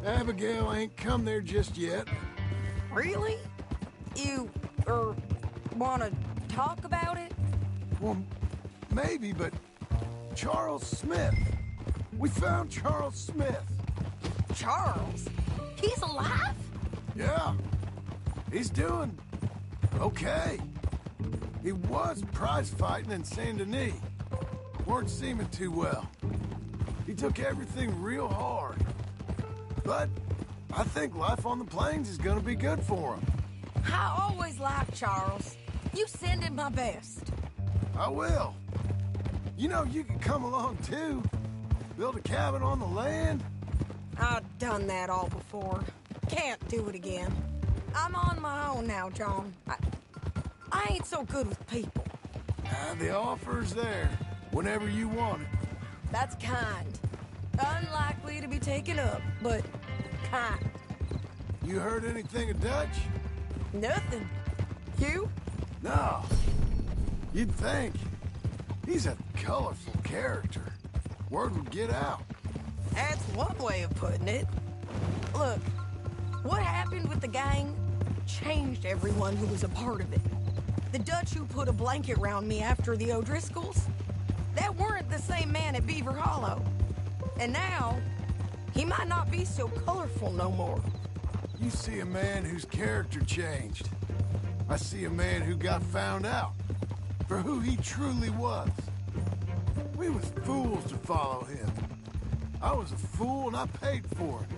Abigail ain't come there just yet. Really? You, wanna talk about it? Well, maybe, but Charles Smith. We found Charles Smith. Charles? He's alive? Yeah. He's doing okay. He was prize fighting in Saint Denis. Weren't seeming too well. He took everything real hard. But I think life on the plains is gonna be good for him. I always liked Charles. You send him my best. I will. You know, you can come along too. Build a cabin on the land. I've done that all before. Can't do it again. I'm on my own now, John. I ain't so good with people. The offer's there, whenever you want it. That's kind. Unlikely to be taken up, but kind. You heard anything of Dutch? Nothing. You? No. You'd think. He's a colorful character. Word would get out. That's one way of putting it. Look, what happened with the gang changed everyone who was a part of it. The Dutch who put a blanket around me after the O'Driscolls, that weren't the same man at Beaver Hollow. And now, he might not be so colorful no more. You see a man whose character changed. I see a man who got found out for who he truly was. We was fools to follow him. I was a fool and I paid for it.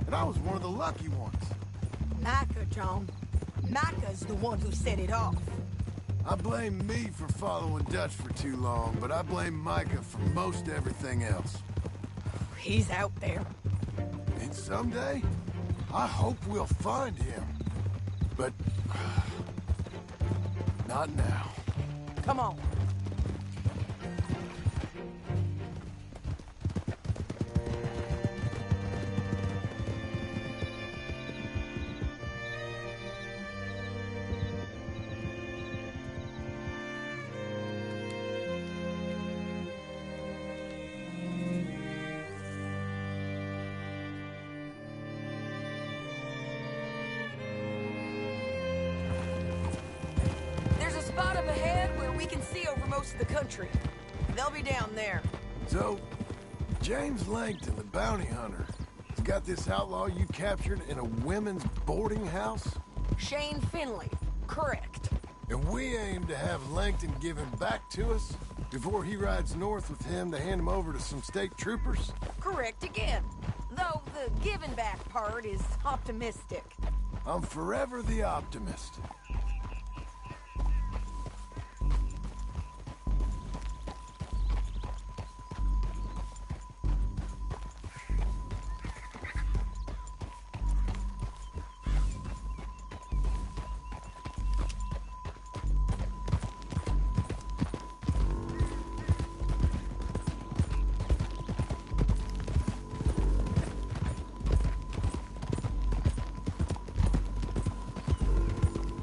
And I was one of the lucky ones. Micah, John. Micah's the one who set it off. I blame me for following Dutch for too long, but I blame Micah for most everything else. He's out there. And someday, I hope we'll find him. But not now. Come on. Spot up ahead where we can see over most of the country. They'll be down there. So, James Langton, the bounty hunter, has got this outlaw you captured in a women's boarding house? Shane Finley. Correct. And we aim to have Langton give him back to us before he rides north with him to hand him over to some state troopers? Correct again. Though the giving back part is optimistic. I'm forever the optimist.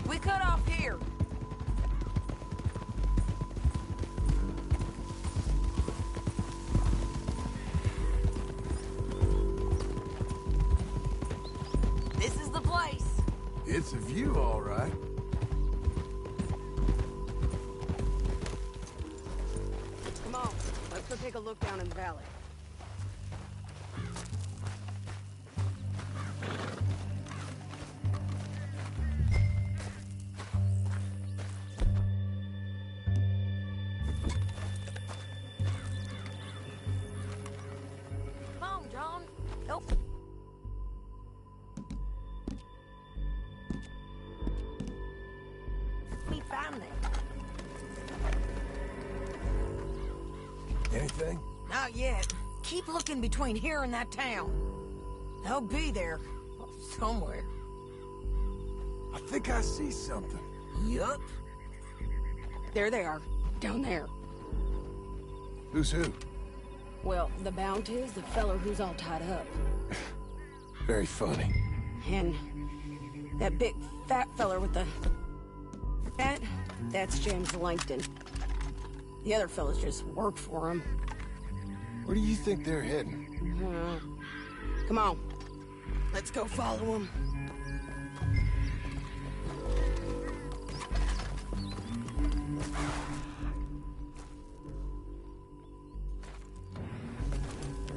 We cut off here. This is the place. It's a view, all right. Come on, let's go take a look down in the valley. Come on, John. Help. Me find them. Anything? Not yet. Keep looking between here and that town. They'll be there. Somewhere. I think I see something. Yup. There they are. Down there. Who's who? Well, the bounty is the feller who's all tied up. Very funny. And that big fat feller with the... That's James Langton. The other fellas just work for him. Where do you think they're heading? Come on. Let's go follow him.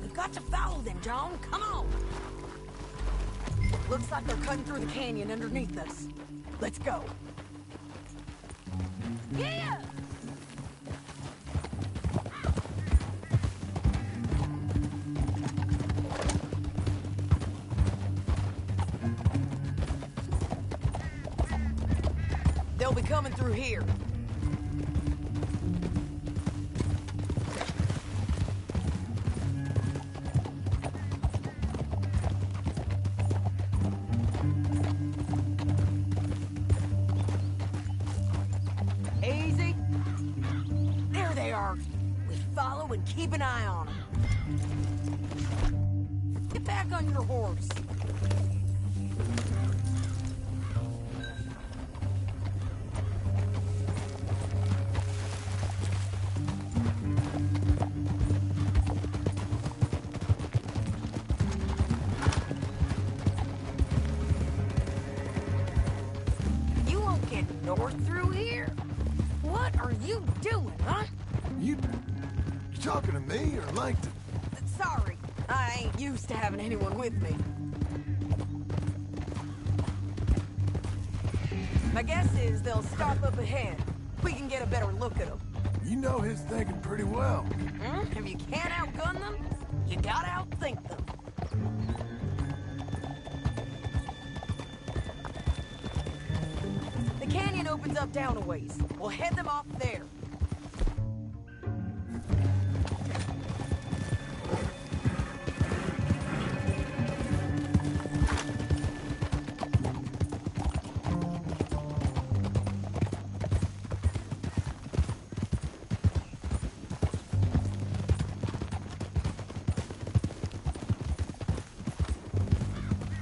We've got to follow them, John. Come on. Looks like they're cutting through the canyon underneath us. Let's go. Yeah! They'll be coming through here. Easy. There they are. We follow and keep an eye on them. Get back on your horse. You won't get north through here? What are you doing, huh? You talking to me or Langton? Sorry, I ain't used to having anyone with me. My guess is they'll stop up ahead. We can get a better look at them. You know his thinking pretty well. If you can't outgun them, you gotta outthink them. The canyon opens up down a ways. We'll head them off there.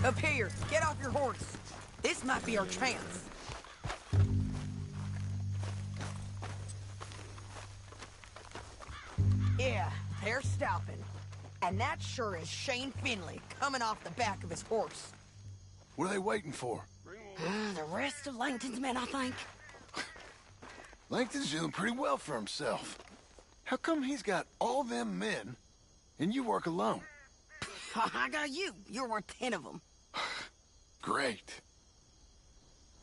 Up here, get off your horse. This might be our chance. Yeah, they're stopping. And that sure is Shane Finley coming off the back of his horse. What are they waiting for? The rest of Langton's men, I think. Langton's doing pretty well for himself. How come he's got all them men, and you work alone? I got you. You're worth 10 of them. Great.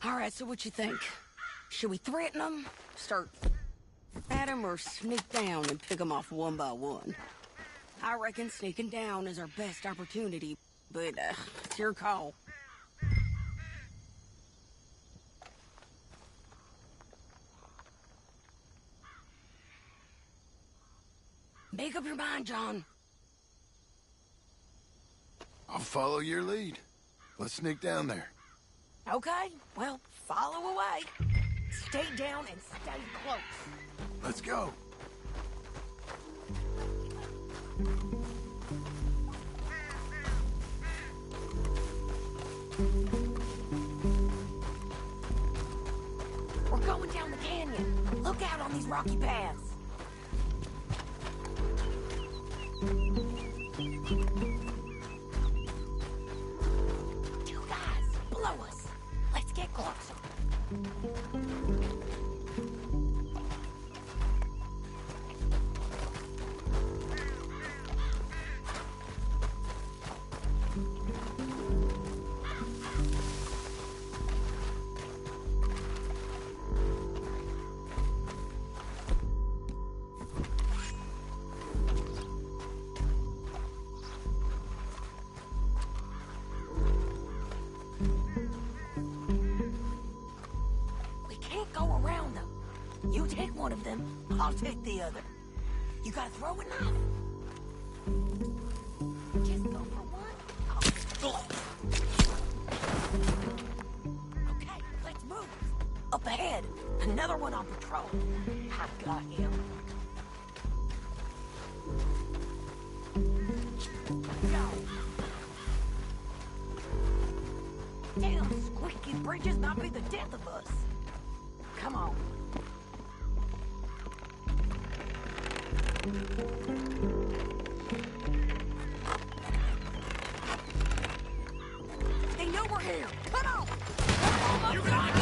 All right, so what you think? Should we threaten them? Start at them or sneak down and pick them off one by one? I reckon sneaking down is our best opportunity, but it's your call. Make up your mind, John. I'll follow your lead. Let's sneak down there. Okay, well, follow away. Stay down and stay close. Let's go. We're going down the canyon. Look out on these rocky paths. Two guys below us. Let's get closer. You take one of them, I'll take the other. You gotta throw a knife. Just go for one. Okay, let's move. Up ahead, another one on patrol. I've got him. Go. Damn, squeaky bridges might be the death of us. Come on. They know we're here. Come on. You got it.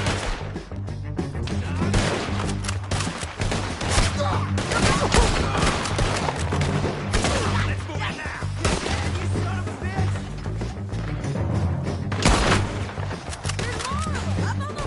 Let's move it now. You son of a bitch. There's more of them. Up on the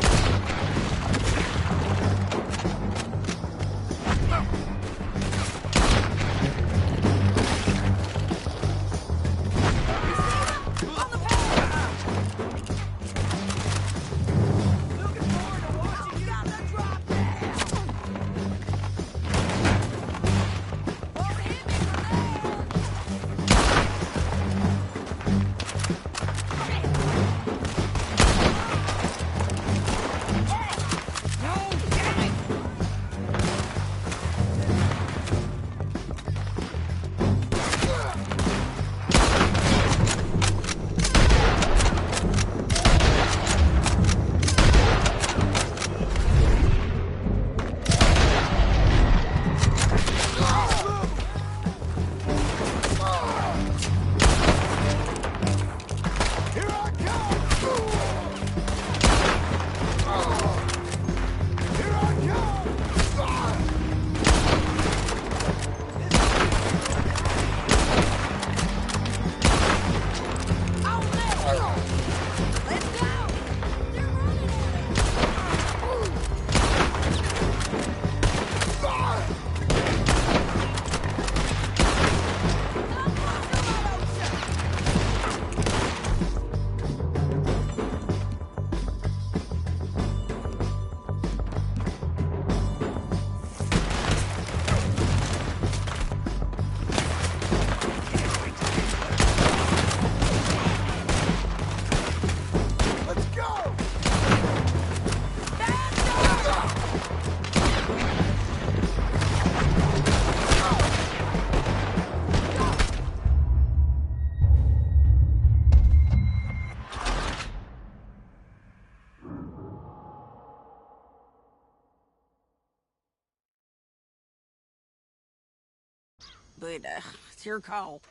But, it's your call.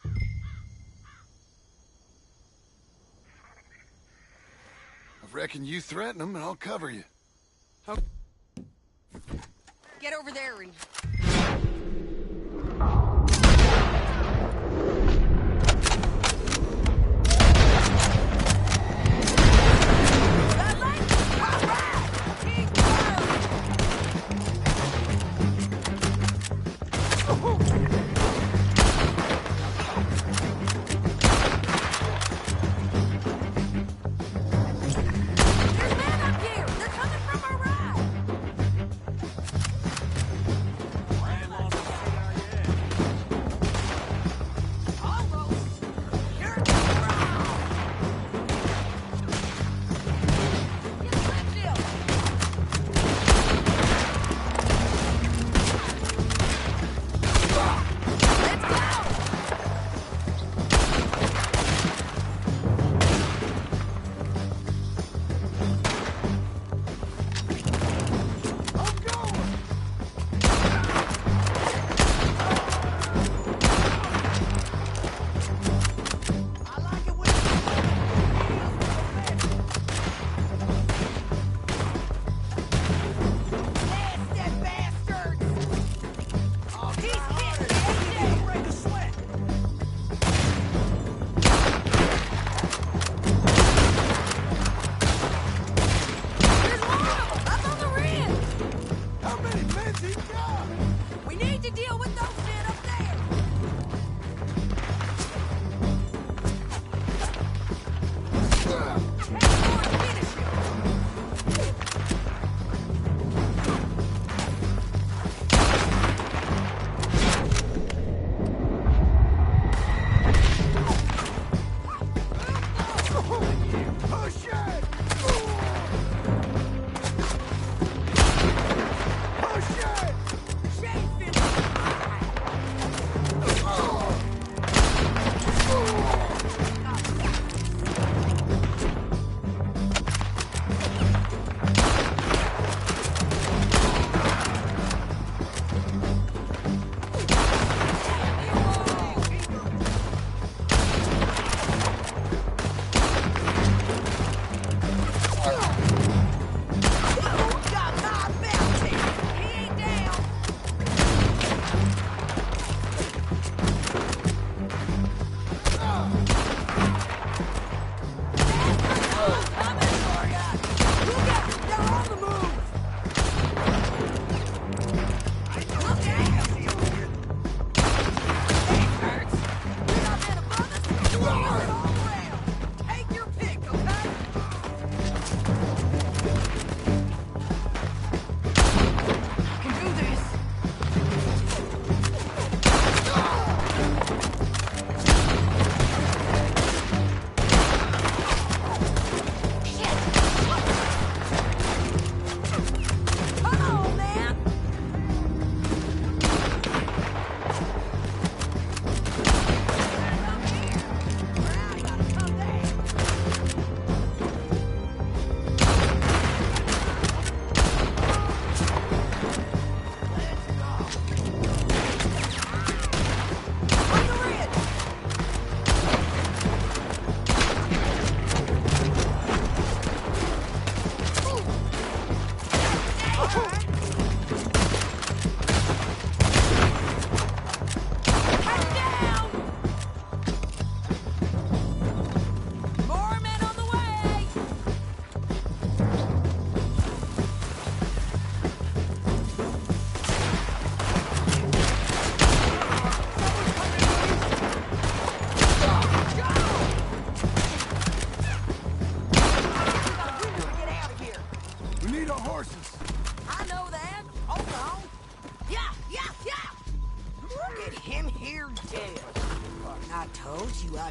I reckon you threaten them and I'll cover you. Get over there and... We need to deal with those men up there!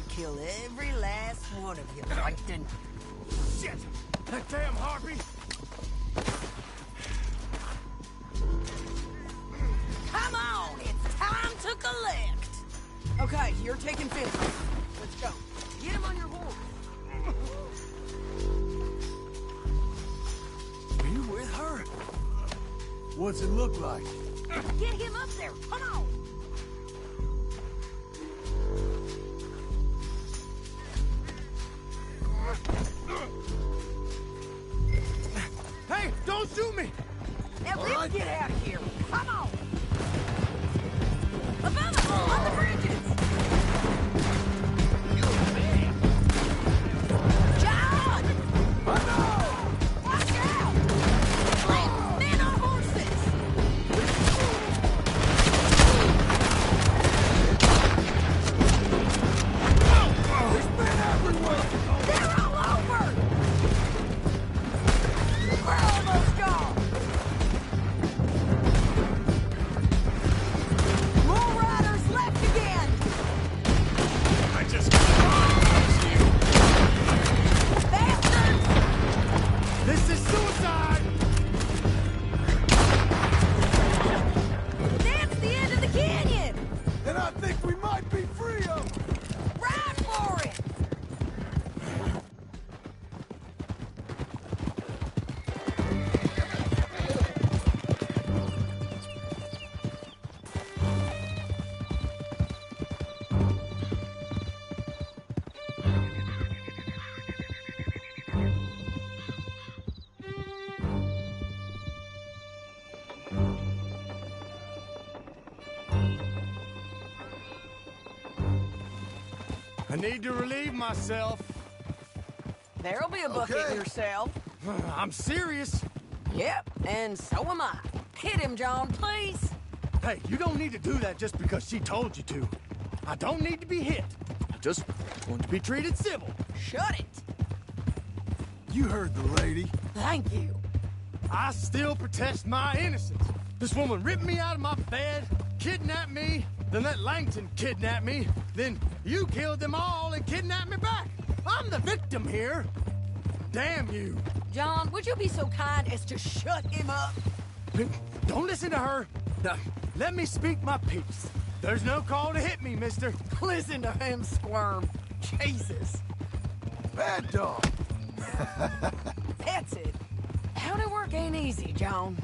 Kill every last one of you, Plankton. Shit! That damn harpy! Come on, it's time to collect. Okay, you're taking Finley. Let's go. Get him on your horse. Are you with her? What's it look like? Get him up there. Come on. Hey, don't shoot me! Now let's get out of here. Come on. Above us, on the bridges. John! Watch out! Men on horses! There's men everywhere! They're all over! We're almost gone! More riders left again! I just... Bastards! This is suicide! That's the end of the canyon! And I think we might be free of them! Ride for it! I need to relieve myself. There'll be a bucket Okay. yourself. I'm serious. Yep, and so am I. Hit him, John, please. Hey, you don't need to do that just because she told you to. I don't need to be hit. I just want to be treated civil. Shut it. You heard the lady. Thank you. I still protest my innocence. This woman ripped me out of my bed, kidnapped me, then let Langton kidnap me, then you killed them all and kidnapped me back. I'm the victim here. Damn you. John, would you be so kind as to shut him up? Don't listen to her. Now, let me speak my piece. There's no call to hit me, mister. Listen to him squirm. Jesus. Bad dog. That's it. Howdy work ain't easy, John.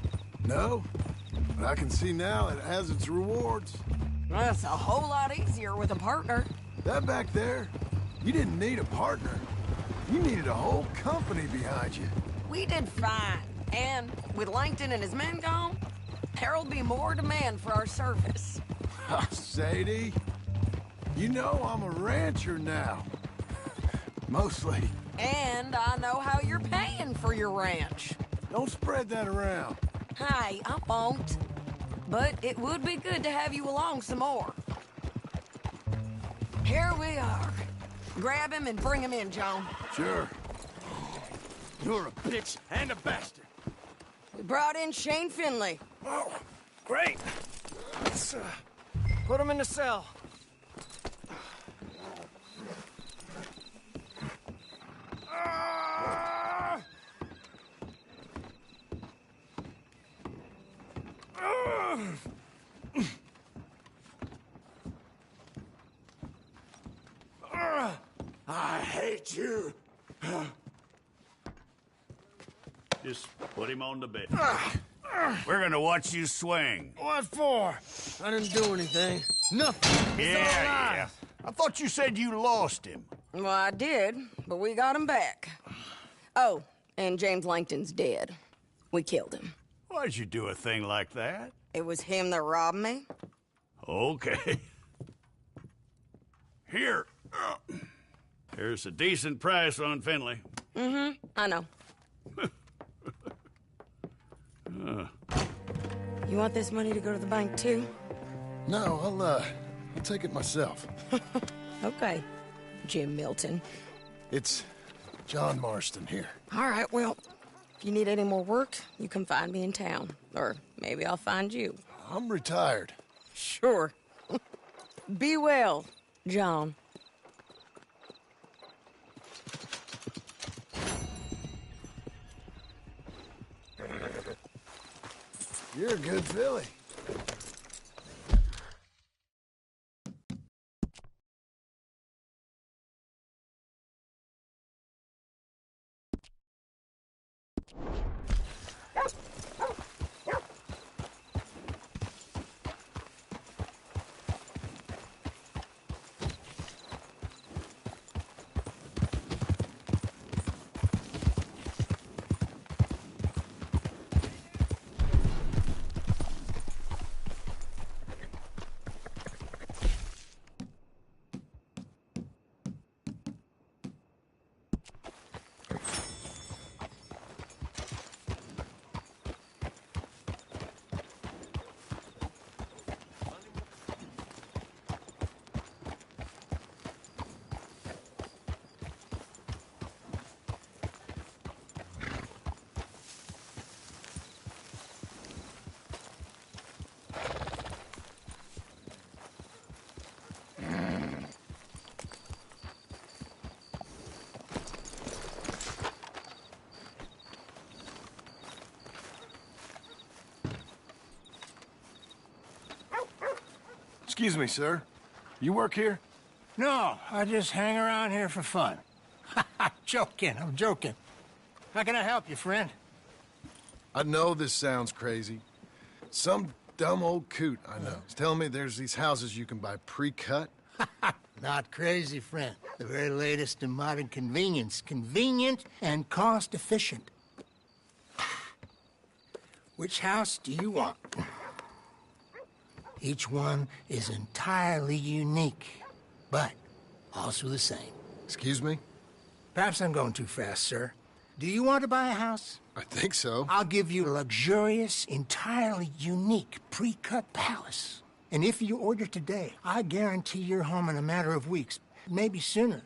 No, but I can see now it has its rewards. That's a whole lot easier with a partner. That back there, you didn't need a partner. You needed a whole company behind you. We did fine. And with Langton and his men gone, there'll be more demand for our service. Sadie, you know I'm a rancher now. Mostly. And I know how you're paying for your ranch. Don't spread that around. Hey, I won't. But it would be good to have you along some more. Here we are. Grab him and bring him in, John. Sure. You're a bitch and a bastard. We brought in Shane Finley. Oh, great. Let's put him in the cell. I hate you. Just put him on the bed. We're gonna watch you swing. What for? I didn't do anything. Nothing. It's all lies. I thought you said you lost him. Well, I did, but we got him back. Oh, and James Langton's dead. We killed him. Why'd you do a thing like that? It was him that robbed me. Okay. Here. Here's a decent price on Finley. Mm-hmm, I know. You want this money to go to the bank, too? No, I'll take it myself. Okay, Jim Milton. It's John Marston here. All right, well, if you need any more work, you can find me in town. Or maybe I'll find you. I'm retired. Sure. Be well, John. You're a good filly. Excuse me, sir. You work here? No, I just hang around here for fun. I'm joking. How can I help you, friend? I know this sounds crazy. Some dumb old coot I know is telling me there's these houses you can buy pre-cut. Not crazy, friend. The very latest in modern convenience. Convenient and cost-efficient. Which house do you want? Each one is entirely unique, but also the same. Excuse me? Perhaps I'm going too fast, sir. Do you want to buy a house? I think so. I'll give you a luxurious, entirely unique pre-cut palace. And if you order today, I guarantee you're home in a matter of weeks, maybe sooner.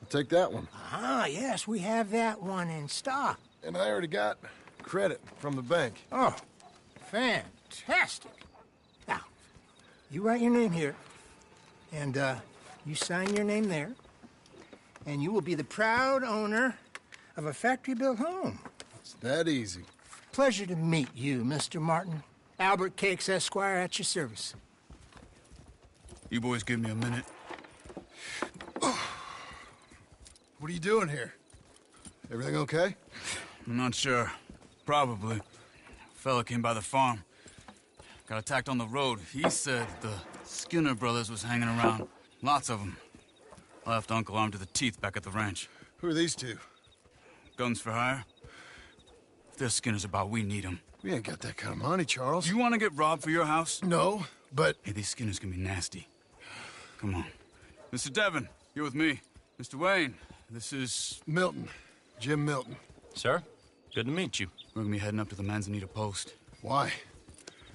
I'll take that one. Ah, yes, we have that one in stock. And I already got credit from the bank. Oh, fantastic. Now, you write your name here, and you sign your name there, and you will be the proud owner of a factory-built home. It's that easy. Pleasure to meet you, Mr. Martin. Albert Cakes, Esquire, at your service. You boys give me a minute. What are you doing here? Everything okay? I'm not sure. Probably. Fella came by the farm. Got attacked on the road. He said the Skinner brothers was hanging around. Lots of them. I left Uncle armed to the teeth back at the ranch. Who are these two? Guns for hire. If there's Skinners about, we need them. We ain't got that kind of money, Charles. You want to get robbed for your house? No, but... Hey, these Skinners can be nasty. Come on. Mr. Devon, you're with me. Mr. Wayne, this is... Milton. Jim Milton. Sir, good to meet you. We're gonna be heading up to the Manzanita post. Why?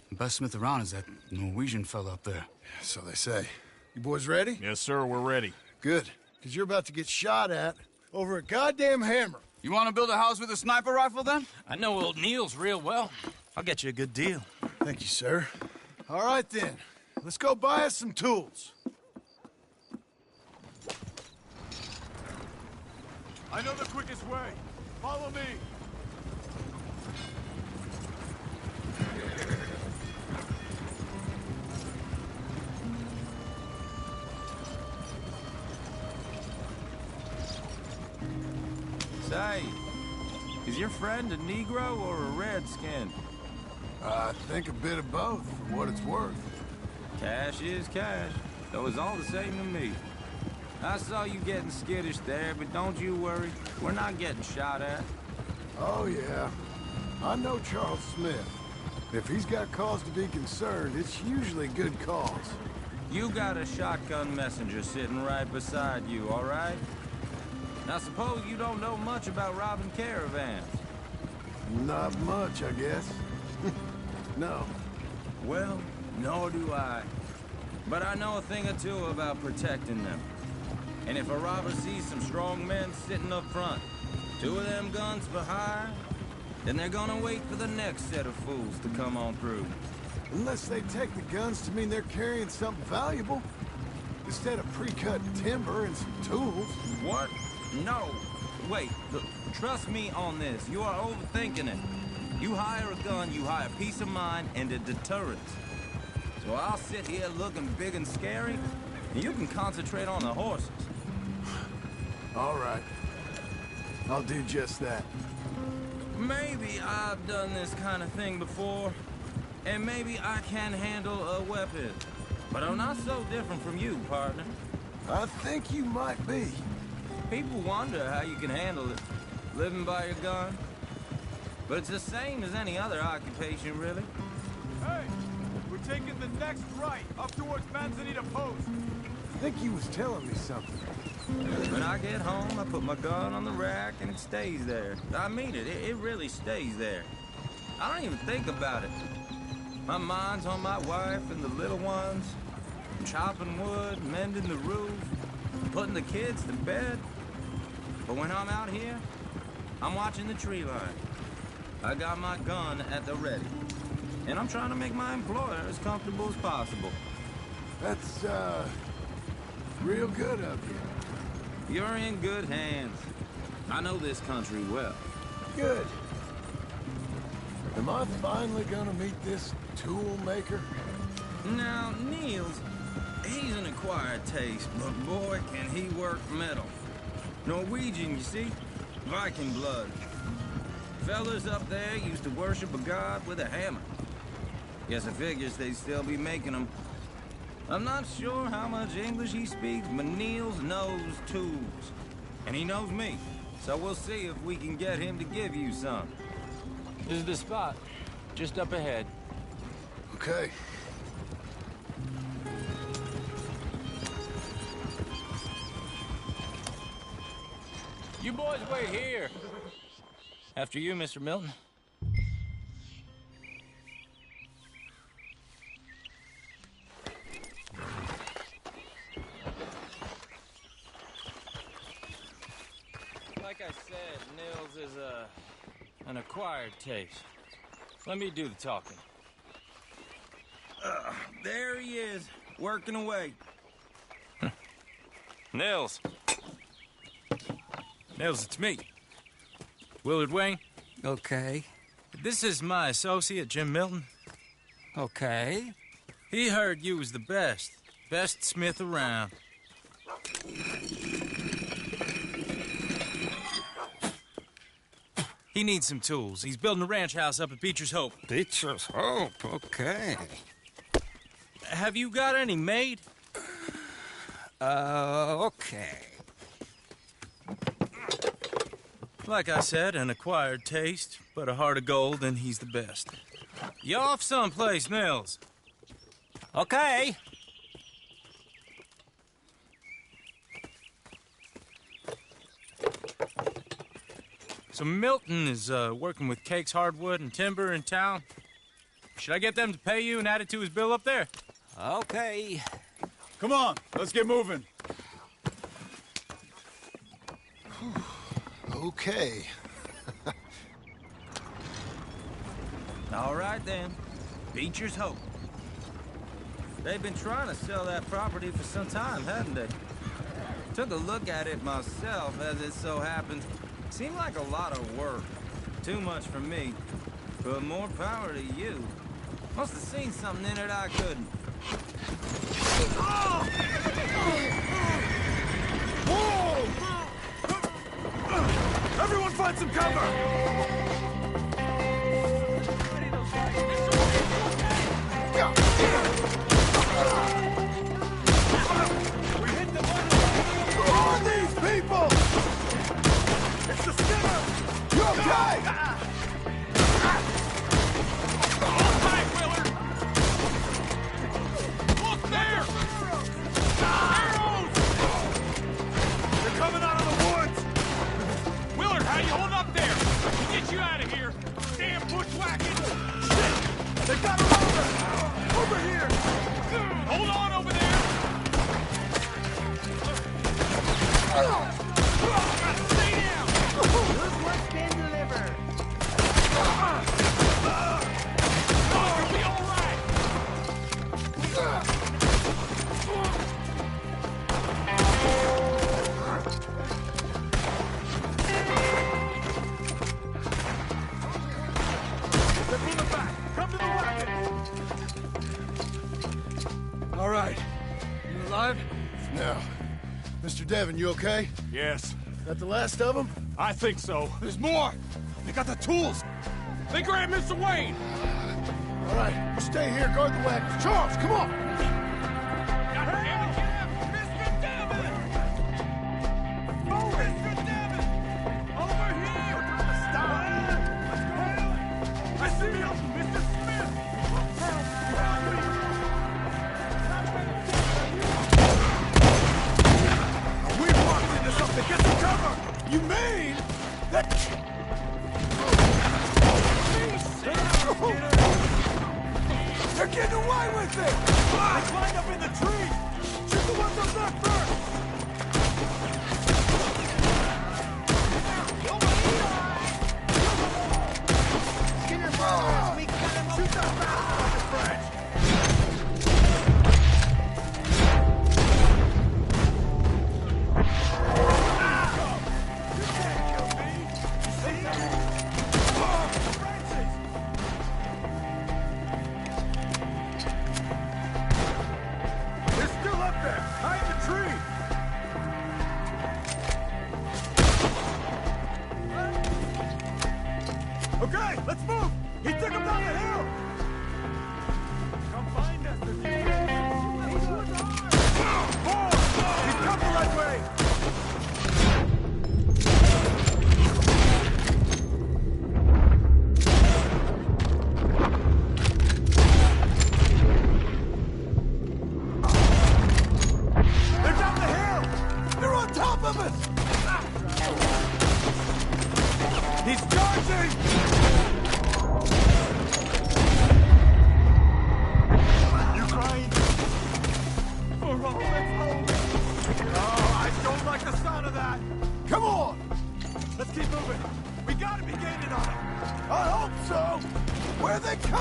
The best smith around is that Norwegian fella up there. So they say. You boys ready? Yes, sir, we're ready. Good, because you're about to get shot at over a goddamn hammer. You want to build a house with a sniper rifle, then? I know old Neil's real well. I'll get you a good deal. Thank you, sir. All right, then. Let's go buy us some tools. I know the quickest way. Follow me. Say, is your friend a Negro or a Redskin? I think a bit of both, for what it's worth. Cash is cash, though it's all the same to me. I saw you getting skittish there, but don't you worry. We're not getting shot at. Oh, yeah. I know Charles Smith. If he's got cause to be concerned, it's usually good cause. You got a shotgun messenger sitting right beside you, all right? Now, suppose you don't know much about robbing caravans. Not much, I guess. No. Well, nor do I. But I know a thing or two about protecting them. And if a robber sees some strong men sitting up front, 2 of them guns for hire, then they're gonna wait for the next set of fools to come on through. Unless they take the guns to mean they're carrying something valuable. Instead of pre-cut timber and some tools. What? No. Wait, look, trust me on this. You are overthinking it. You hire a gun, you hire peace of mind and a deterrence. So I'll sit here looking big and scary, and you can concentrate on the horses. All right. I'll do just that. Maybe I've done this kind of thing before, and maybe I can handle a weapon. But I'm not so different from you, partner. I think you might be. People wonder how you can handle it, living by your gun. But it's the same as any other occupation, really. Hey, we're taking the next right, up towards Manzanita Post. I think he was telling me something. When I get home, I put my gun on the rack and it stays there. I mean it, it really stays there. I don't even think about it. My mind's on my wife and the little ones. I'm chopping wood, mending the roof, putting the kids to bed. But when I'm out here, I'm watching the tree line. I got my gun at the ready. And I'm trying to make my employer as comfortable as possible. That's, real good of you. You're in good hands. I know this country well. Good. Am I finally gonna meet this tool maker? Now, Niels, he's an acquired taste, but boy, can he work metal. Norwegian, you see? Viking blood. Fellas up there used to worship a god with a hammer. Guess I figures they'd still be making them. I'm not sure how much English he speaks, but Niels knows tools. And he knows me. So we'll see if we can get him to give you some. This is the spot. Just up ahead. Okay. You boys wait here. After you, Mr. Milton. Like I said, Nils is an acquired taste. Let me do the talking. There he is, working away. Nils. Nils, it's me. Willard Wayne. Okay. This is my associate, Jim Milton. Okay. He heard you was the best smith around. He needs some tools. He's building a ranch house up at Beecher's Hope. Beecher's Hope, okay. Have you got any made? Okay. Like I said, an acquired taste, but a heart of gold, and he's the best. You off someplace, Nils? Okay. So Milton is working with Cakes Hardwood and Timber in town. Should I get them to pay you and add it to his bill up there? Okay. Come on, let's get moving. Okay. All right, then. Beecher's Hope. They've been trying to sell that property for some time, haven't they? Took a look at it myself, as it so happens. Seemed like a lot of work. Too much for me. But more power to you. Must have seen something in it I couldn't. Everyone find some cover! We hit the button! Who are these people? It's the Skinner! You okay? All right, Willard! Look there! Arrows! They're coming out of the woods! Willard, how you holding up there? We'll get you out of here! Damn bushwhacking! Shit! They got her over! Over here! Hold on over there! Stay down! Look what's been delivered. You'll be all right! They're pulling back! Come to the wagon! All right. You alive? No. Mr. Devon, you okay? Yes. That the last of them? I think so. There's more! They got the tools! They grabbed Mr. Wayne! All right, you stay here, guard the wagon. Charles, come on! God damn it, Kev! Mr. Devon! Oh, Mr. Devon! Over here! Stop! Mr. Milton! Mr. Smith! Help me! We've walked into something! Get some cover! You mean that... They're getting away with it! They climbed up in the trees! Shoot the ones up there first! Skinner brothers, we cut him off. Shoot that bastard, French! You can't kill me! You see? Francis! They're still up there! High in the tree! Okay, let's move! He took him down the hill!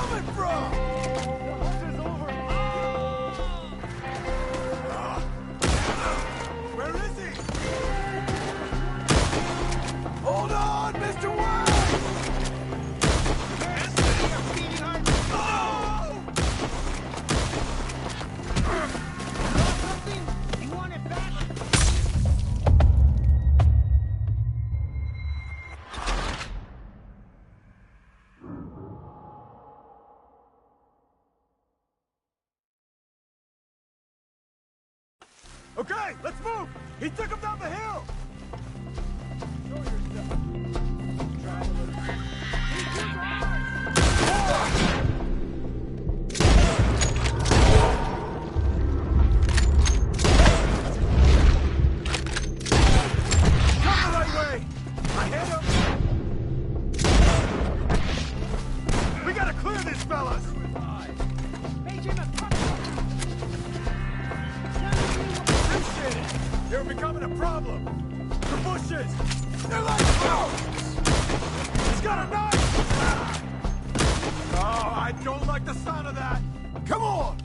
coming from? Where is he? Hold on, Mr. White! You want it back? Okay, let's move! He took him down the hill! Show yourself. Travelers. Keep your Come the right way! I hit him! We gotta clear this, fellas! Make him a Appreciate it! You're becoming a problem! The bushes! They're like boats! He's got a knife! Oh, I don't like the sound of that! Come on!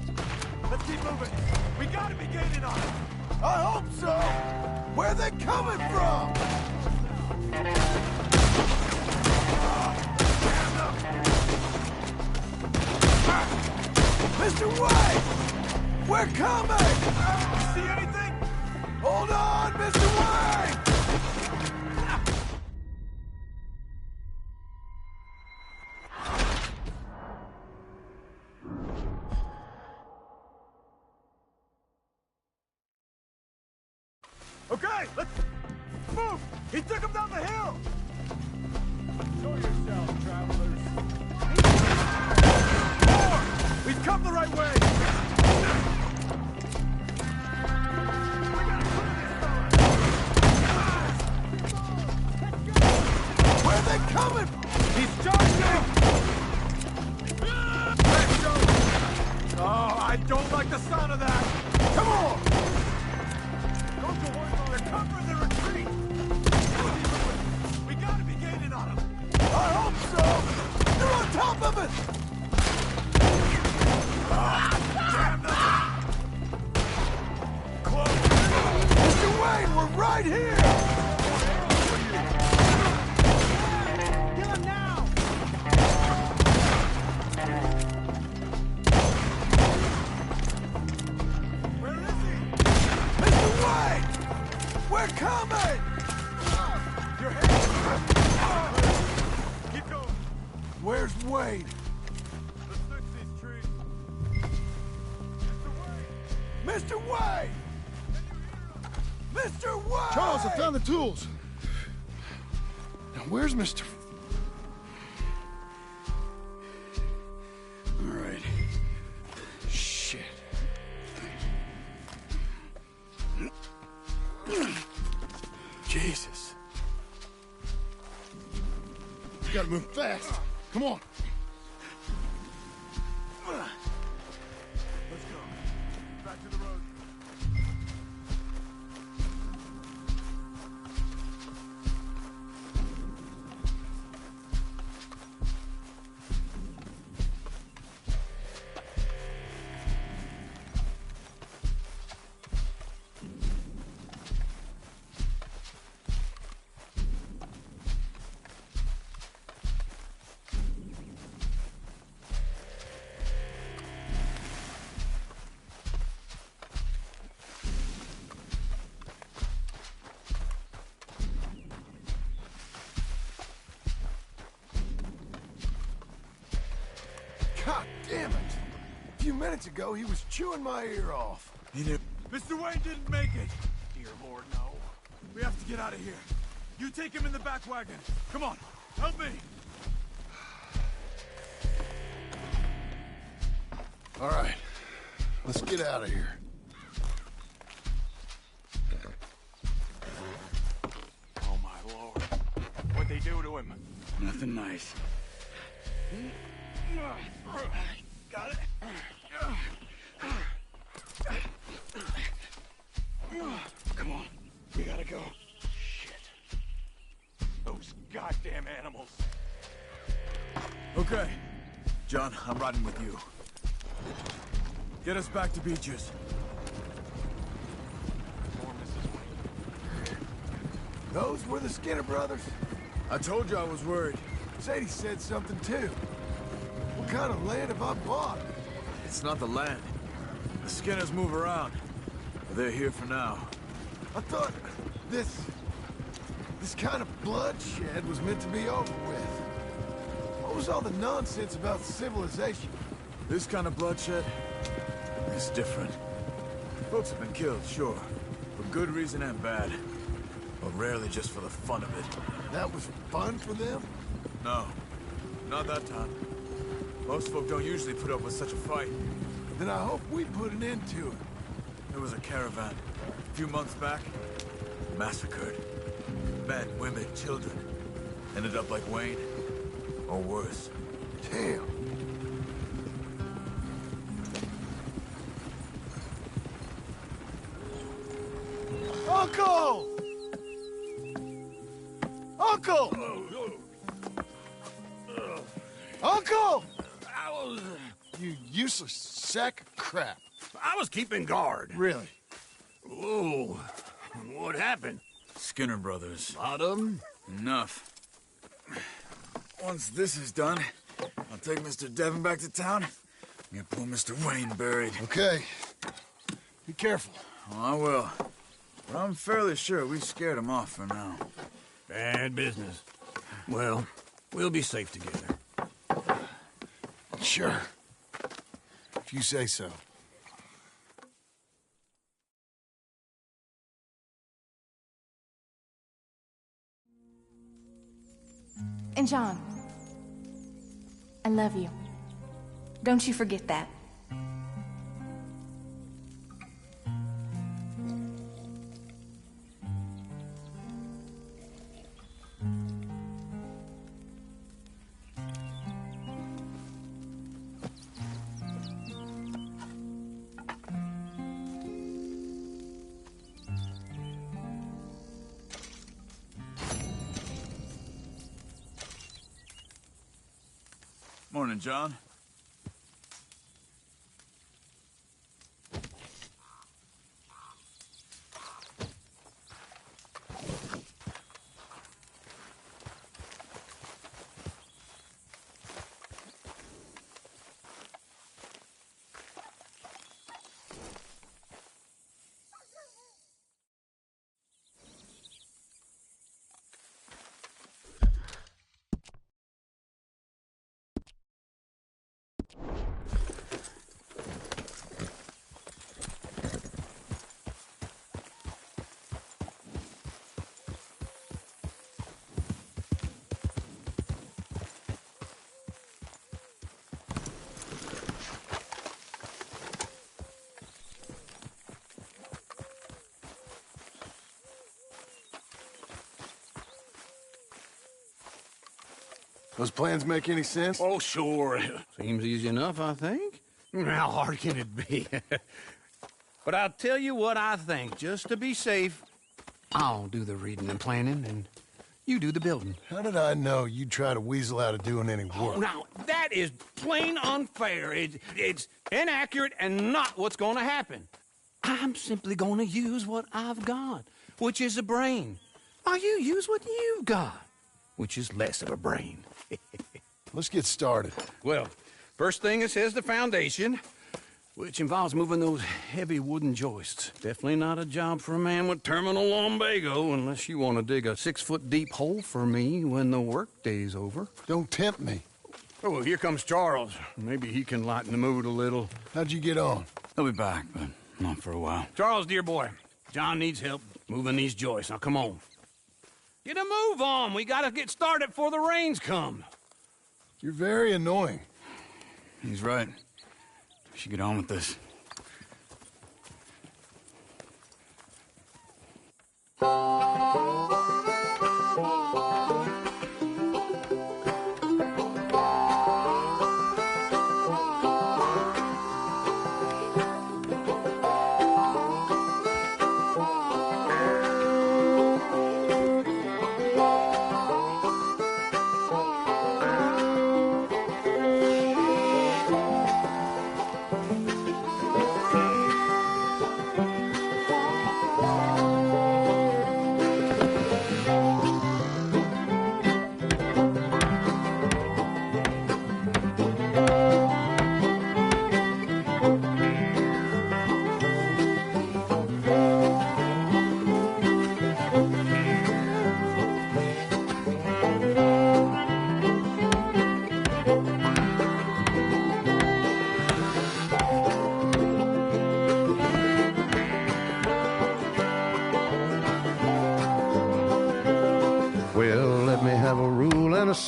Let's keep moving! We gotta be gaining on it! I hope so! Where are they coming from? Mr. White! We're coming! You see anything? Hold on, Mr. White! Okay, let's move! He took him down the hill! Show yourself, travelers. More! We've come the right way! Where are they coming? He's charging! Let's go! Oh, I don't like the sound of that! Come on! They're covering the retreat! We gotta be gaining on them! I hope so! They're on top of it! Damn them! Close! Mr. Wayne, we're right here! Kill him now! Where is he? Mr. Wayne! We're coming! Your hands! Keep going! Where's Wade? Let's fix these trees. Mr. Wade! Mr. Wade! Charles, I found the tools. Now, where's Mr. All right. Shit. Jesus. You gotta move fast. Come on. Let's go. Back to the road. God damn it! A few minutes ago, he was chewing my ear off. He did. Mr. Wayne didn't make it. Dear Lord, no. We have to get out of here. You take him in the back wagon. Come on, help me. All right, let's get out of here. Oh, my Lord. What'd they do to him? Nothing nice. Got it. Come on. We gotta go. Shit. Those goddamn animals. Okay. John. John. I'm riding with you. Get us back to Beaches. Those were the Skinner brothers. I told you I was worried. Sadie said something too. What kind of land have I bought? It's not the land. The Skinners move around. But they're here for now. I thought this kind of bloodshed was meant to be over with. What was all the nonsense about civilization? This kind of bloodshed is different. Folks have been killed, sure. For good reason and bad. But rarely just for the fun of it. That was fun for them? No. Not that time. Most folk don't usually put up with such a fight. Then I hope we put an end to it. There was a caravan. A few months back. Massacred. Men, women, children. Ended up like Wayne. Or worse. Damn. Uncle! Uncle! Uncle! You useless sack of crap. I was keeping guard. Really? Whoa. What happened? Skinner brothers. Lot of them? Enough. Once this is done, I'll take Mr. Devon back to town and get poor Mr. Wayne buried. Okay. Be careful. Oh, I will. But I'm fairly sure we scared him off for now. Bad business. Well, we'll be safe together. Sure. If you say so. And John, I love you. Don't you forget that. Morning, John. Those plans make any sense? Oh, sure. Seems easy enough, I think. How hard can it be? But I'll tell you what I think, just to be safe. I'll do the reading and planning, and you do the building. How did I know you'd try to weasel out of doing any work? Now, that is plain unfair. It's inaccurate and not what's going to happen. I'm simply going to use what I've got, which is a brain. Now, you use what you've got, which is less of a brain. Let's get started. Well, first thing it says the foundation, which involves moving those heavy wooden joists. Definitely not a job for a man with terminal lumbago, unless you want to dig a 6-foot deep hole for me when the workday's over. Don't tempt me. Oh, here comes Charles. Maybe he can lighten the mood a little. How'd you get on? He'll be back, but not for a while. Charles, dear boy, John needs help moving these joists. Now, come on. Get a move on. We gotta get started before the rains come. You're very annoying. He's right. We should get on with this.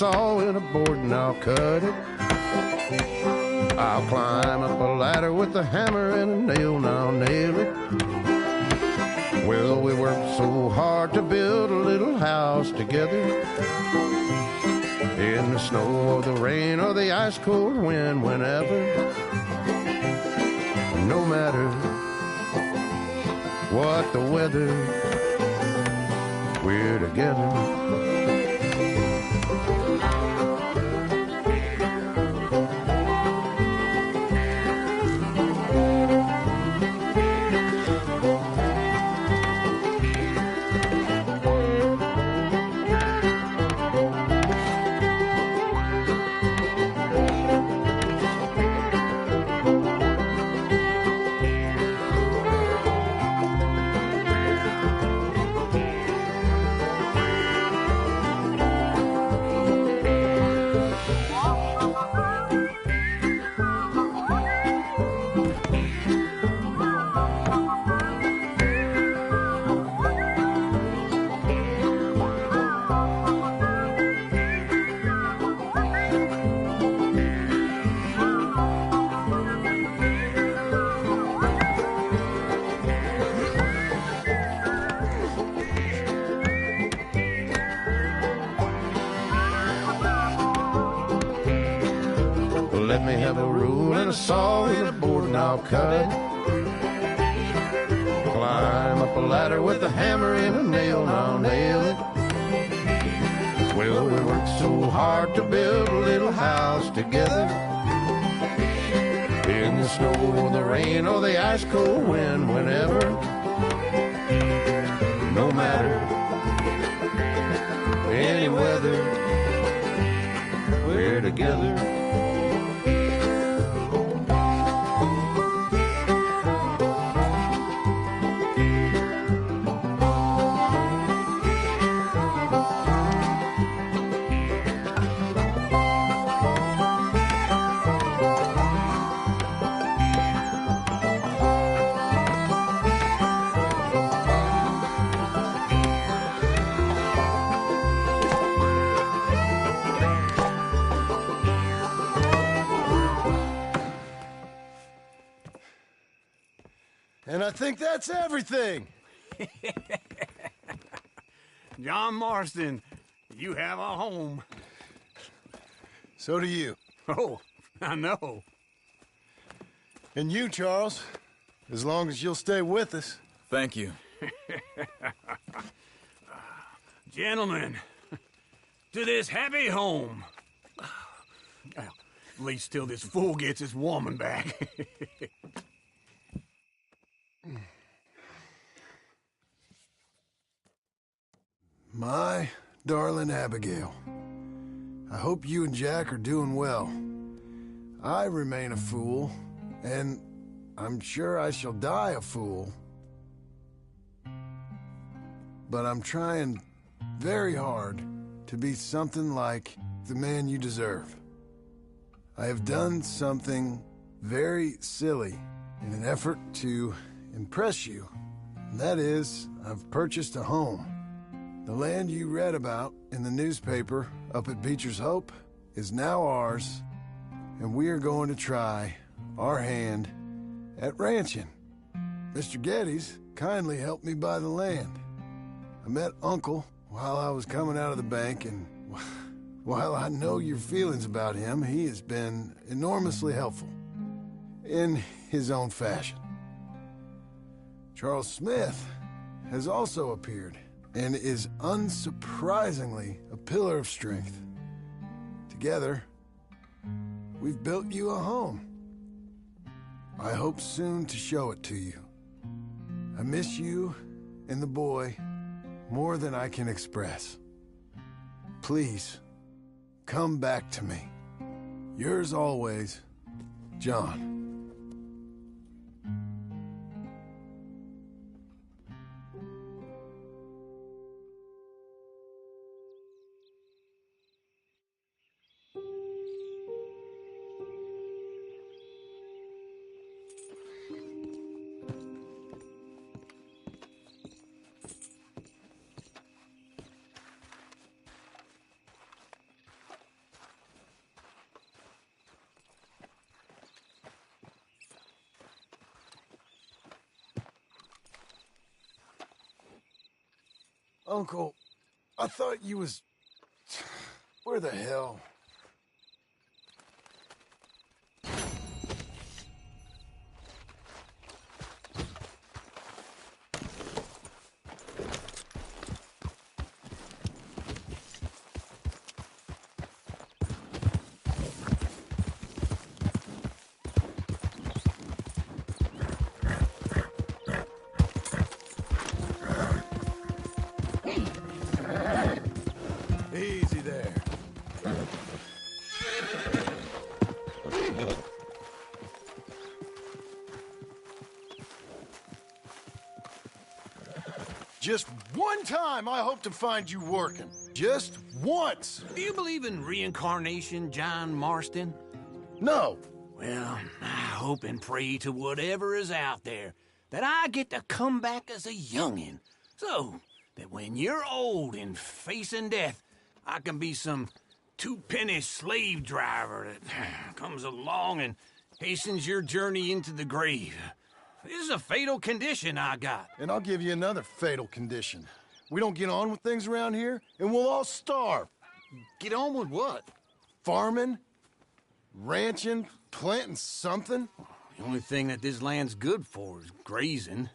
saw and a board and I'll cut it. I'll climb up a ladder with a hammer and a nail and I'll nail it. Well, we worked so hard to build a little house together. In the snow or the rain or the ice cold wind, whenever. No matter what the weather, we're together. Let me have a rule and a saw and a board and I'll cut it. Climb up a ladder with a hammer and a nail and I'll nail it. Well, we worked so hard to build a little house together. In the snow or the rain or the ice cold wind, whenever. No matter any weather, we're together. And I think that's everything. John Marston, you have a home. So do you. Oh, I know. And you, Charles, as long as you'll stay with us. Thank you. Gentlemen, to this happy home. Well, at least till this fool gets his woman back. My darling Abigail, I hope you and Jack are doing well. I remain a fool, and I'm sure I shall die a fool. But I'm trying very hard to be something like the man you deserve. I have done something very silly in an effort to impress you. And that is, I've purchased a home. The land you read about in the newspaper up at Beecher's Hope is now ours, and we are going to try our hand at ranching. Mr. Geddes kindly helped me buy the land. I met Uncle while I was coming out of the bank, and while I know your feelings about him, he has been enormously helpful in his own fashion. Charles Smith has also appeared and is unsurprisingly a pillar of strength. Together, we've built you a home. I hope soon to show it to you. I miss you and the boy more than I can express. Please, come back to me. Yours always, John. Uncle, I thought you was... Where the hell? Easy there. Just one time I hope to find you working. Just once. Do you believe in reincarnation, John Marston? No. Well, I hope and pray to whatever is out there that I get to come back as a youngin', so that when you're old and facing death, I can be some two-penny slave driver that comes along and hastens your journey into the grave. This is a fatal condition I got. And I'll give you another fatal condition. We don't get on with things around here, and we'll all starve. Get on with what? Farming, ranching, planting something. The only thing that this land's good for is grazing.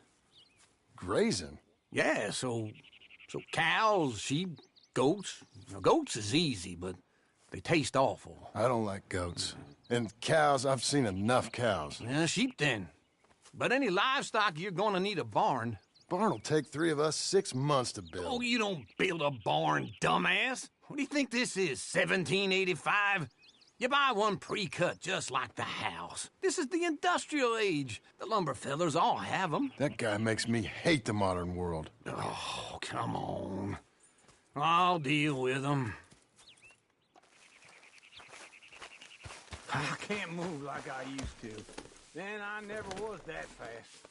Grazing? Yeah, so cows, sheep, goats. Now, goats is easy, but they taste awful. I don't like goats. And cows, I've seen enough cows. Yeah, sheep then. But any livestock, you're gonna need a barn. Barn will take 3 of us 6 months to build. Oh, you don't build a barn, dumbass. What do you think this is, 1785? You buy one pre-cut just like the house. This is the industrial age. The lumber fellers all have them. That guy makes me hate the modern world. Oh, come on. I'll deal with them. I can't move like I used to. Then I never was that fast.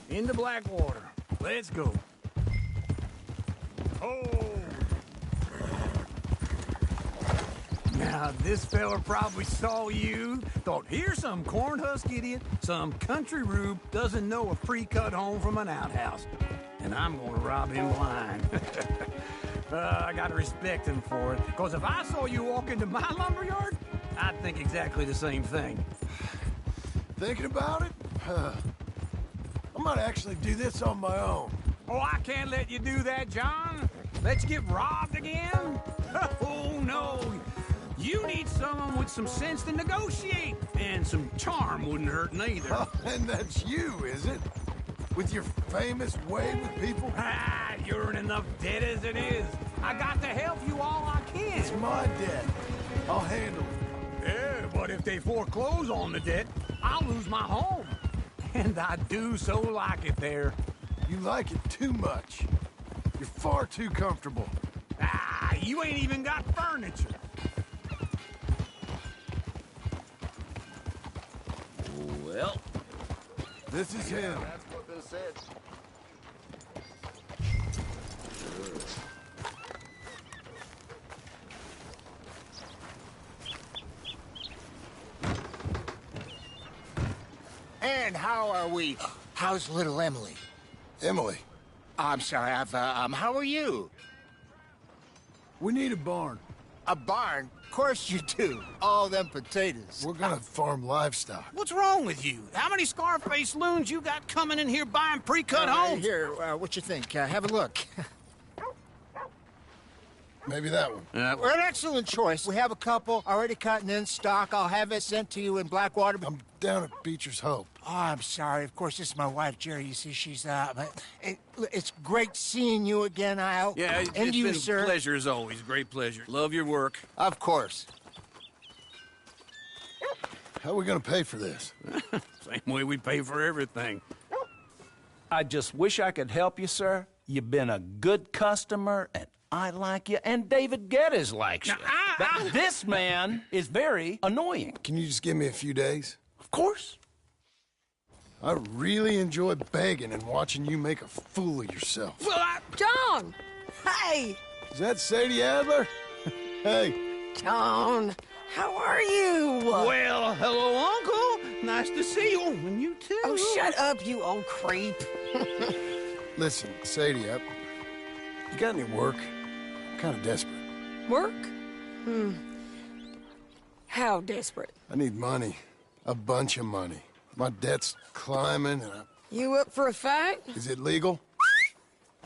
Into Blackwater. Let's go. Oh! Now, this fella probably saw you, thought, here's some corn husk idiot, some country rube doesn't know a pre-cut home from an outhouse. And I'm gonna rob him blind. I gotta respect him for it, because if I saw you walk into my lumberyard, I'd think exactly the same thing. Thinking about it? I might actually do this on my own. Oh, I can't let you do that, John. Let you get robbed again? Oh, no. You need someone with some sense to negotiate, and some charm wouldn't hurt neither. Oh, and that's you, is it? With your famous way with people? Ah, you're in enough debt as it is. I got to help you all I can. It's my debt. I'll handle it. Yeah, but if they foreclose on the debt, I'll lose my home. And I do so like it there. You like it too much. You're far too comfortable. Ah, you ain't even got furniture. Well, this is him. That's what they said. And how are we? How's little Emily? Emily. I'm sorry, how are you? We need a barn. A barn? Of course you do. All them potatoes. We're gonna farm livestock. What's wrong with you? How many Scarface loons you got coming in here buying pre-cut homes? Here, what you think? Have a look. Maybe that one. We're an excellent choice. We have a couple already cut and in stock. I'll have it sent to you in Blackwater. I'm down at Beecher's Hope. Oh, I'm sorry. Of course, this is my wife, Jerry. You see, she's it's great seeing you again, Al. Yeah, it's and you, been sir. a pleasure as always. Great pleasure. Love your work. Of course. How are we gonna pay for this? Same way we pay for everything. I just wish I could help you, sir. You've been a good customer, and I like you, and David Geddes likes you. But this man is very annoying. Can you just give me a few days? Of course. I really enjoy begging and watching you make a fool of yourself. John! Hey! Is that Sadie Adler? Hey. John, how are you? Well, hello, Uncle. Nice Nice to see you. And you too. Oh, shut up, you old creep. Listen, Sadie, you got any work? I'm kind of desperate. Work? How desperate? I need money. A bunch of money. My debt's climbing and You up for a fight? Is it legal?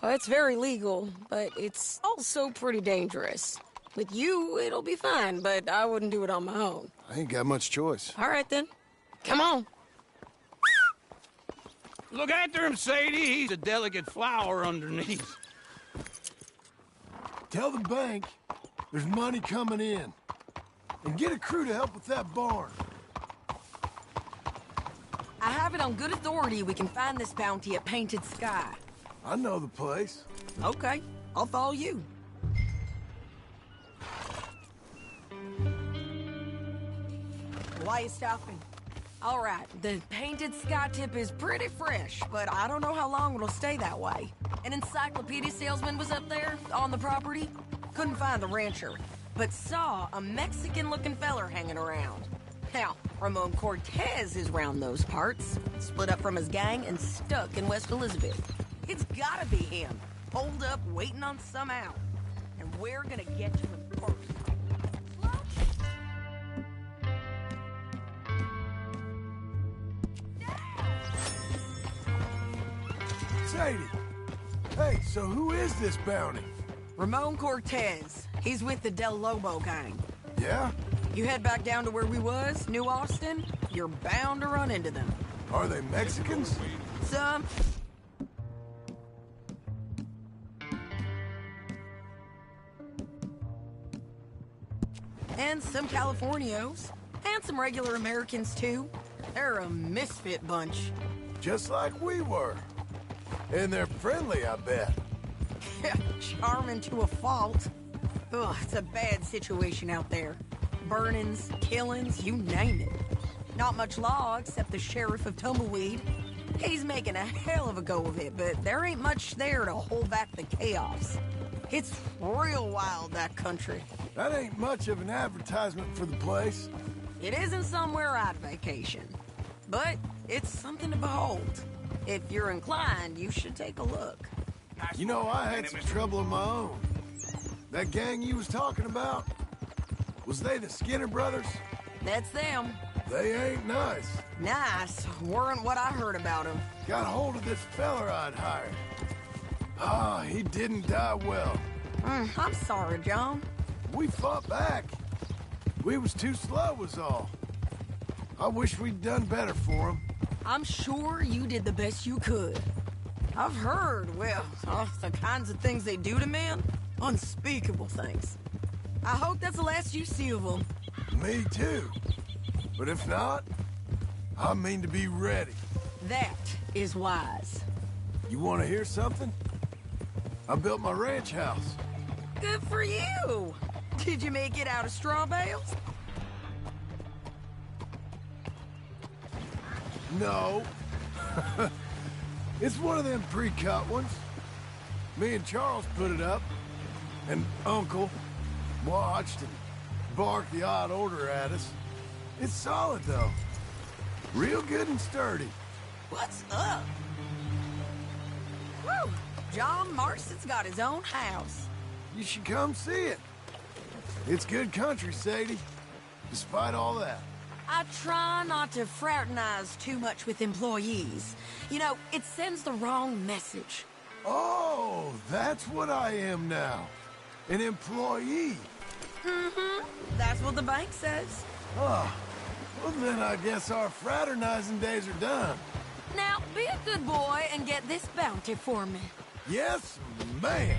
Well, it's very legal, but it's also pretty dangerous. With you, it'll be fine, but I wouldn't do it on my own. I ain't got much choice. All right, then. Come on. Look after him, Sadie. He's a delicate flower underneath. Tell the bank there's money coming in. And get a crew to help with that barn. I have it on good authority we can find this bounty at Painted Sky. I know the place. Okay, I'll follow you. Why you stopping? All right, the Painted Sky tip is pretty fresh, but I don't know how long it'll stay that way. An encyclopedia salesman was up there on the property. Couldn't find the rancher, but saw a Mexican-looking feller hanging around. Now, Ramon Cortez is round those parts, split up from his gang and stuck in West Elizabeth. It's gotta be him, holed up waiting on some out. And we're gonna get to him first. Sadie! Hey, so who is this bounty? Ramon Cortez. He's with the Del Lobo gang. Yeah? You head back down to where we was, New Austin, you're bound to run into them. Are they Mexicans? Some. And some Californios. And some regular Americans, too. They're a misfit bunch. Just like we were. And they're friendly, I bet. Charming to a fault. Ugh, it's a bad situation out there. Burnings, killings, you name it. Not much law except the sheriff of Tumbleweed. He's making a hell of a go of it, but there ain't much there to hold back the chaos. It's real wild, that country. That ain't much of an advertisement for the place. It isn't somewhere I'd vacation, but it's something to behold. If you're inclined, you should take a look. You know, I had some trouble of my own. That gang you was talking about, was they the Skinner brothers? That's them. They ain't nice. Nice weren't what I heard about them. Got hold of this feller I'd hired. Ah, he didn't die well. I'm sorry, John. We fought back. We was too slow was all. I wish we'd done better for him. I'm sure you did the best you could. I've heard, well, the kinds of things they do to men. Unspeakable things. I hope that's the last you see of them. Me too. But if not, I mean to be ready. That is wise. You want to hear something? I built my ranch house. Good for you. Did you make it out of straw bales? No. It's one of them pre-cut ones. Me and Charles put it up, and Uncle watched and barked the odd order at us. It's solid, though. Real good and sturdy. What's up? Woo! John Marston's got his own house. You should come see it. It's good country, Sadie, despite all that. I try not to fraternize too much with employees. You know, it sends the wrong message. Oh, that's what I am now. An employee. Mm-hmm. That's what the bank says. Oh, well then I guess our fraternizing days are done. Now, be a good boy and get this bounty for me. Yes, ma'am.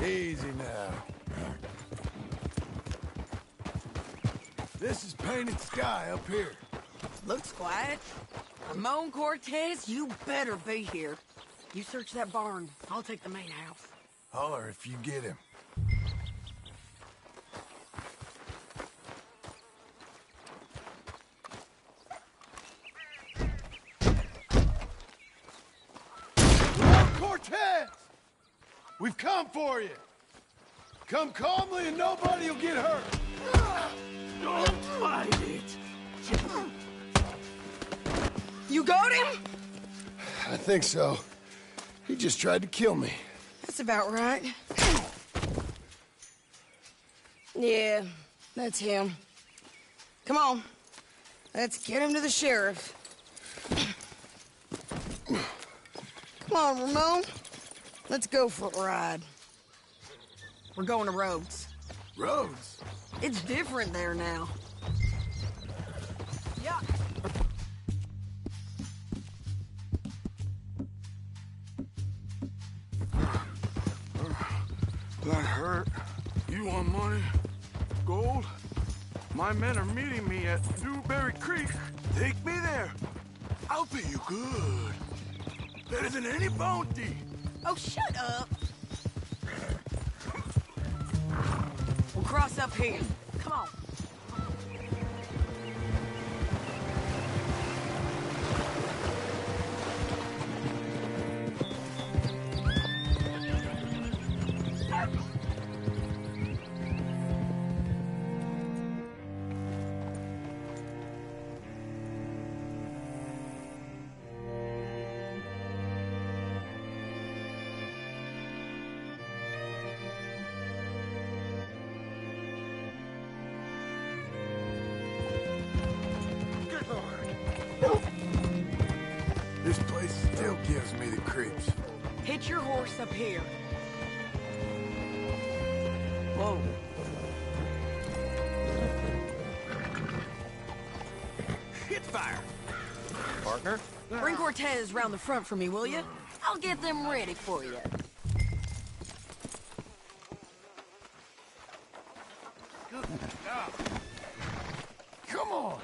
Easy now. This is painted sky up here. Looks quiet. Ramon Cortez, you better be here. You search that barn. I'll take the main house. Holler if you get him. Cortez! We've come for you. Come calmly and nobody will get hurt. Don't fight it. You got him? I think so. He just tried to kill me. That's about right. Yeah, that's him. Come on. Let's get him to the sheriff. Come on, Ramon. Let's go for a ride. We're going to Rhodes. Rhodes? It's different there now. Yeah. That hurt. You want money? Gold? My men are meeting me at Newberry Creek. Take me there. I'll pay you good. Better than any bounty. Oh, shut up. We'll cross up here. Come on. This place still gives me the creeps. Hit your horse up here. Whoa. Hit fire. Partner? Bring Cortez round the front for me, will you? I'll get them ready for you. Come on.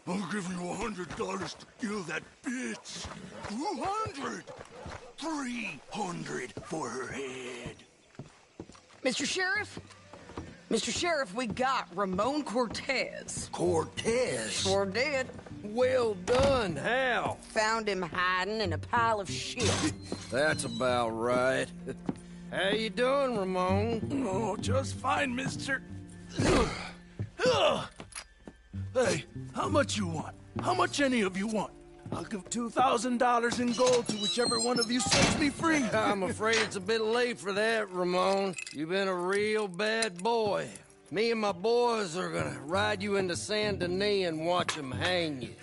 I'll give you $100 to kill that bitch. 200. 300 for her head. Mr. Sheriff? Mr. Sheriff, we got Ramon Cortez. Cortez? Sure did. Well done. How? Found him hiding in a pile of shit. That's about right. How you doing, Ramon? Oh, just fine, mister. Hey, how much you want? How much any of you want? I'll give $2,000 in gold to whichever one of you sets me free. I'm afraid it's a bit late for that, Ramon. You've been a real bad boy. Me and my boys are gonna ride you into Saint Denis and watch them hang you.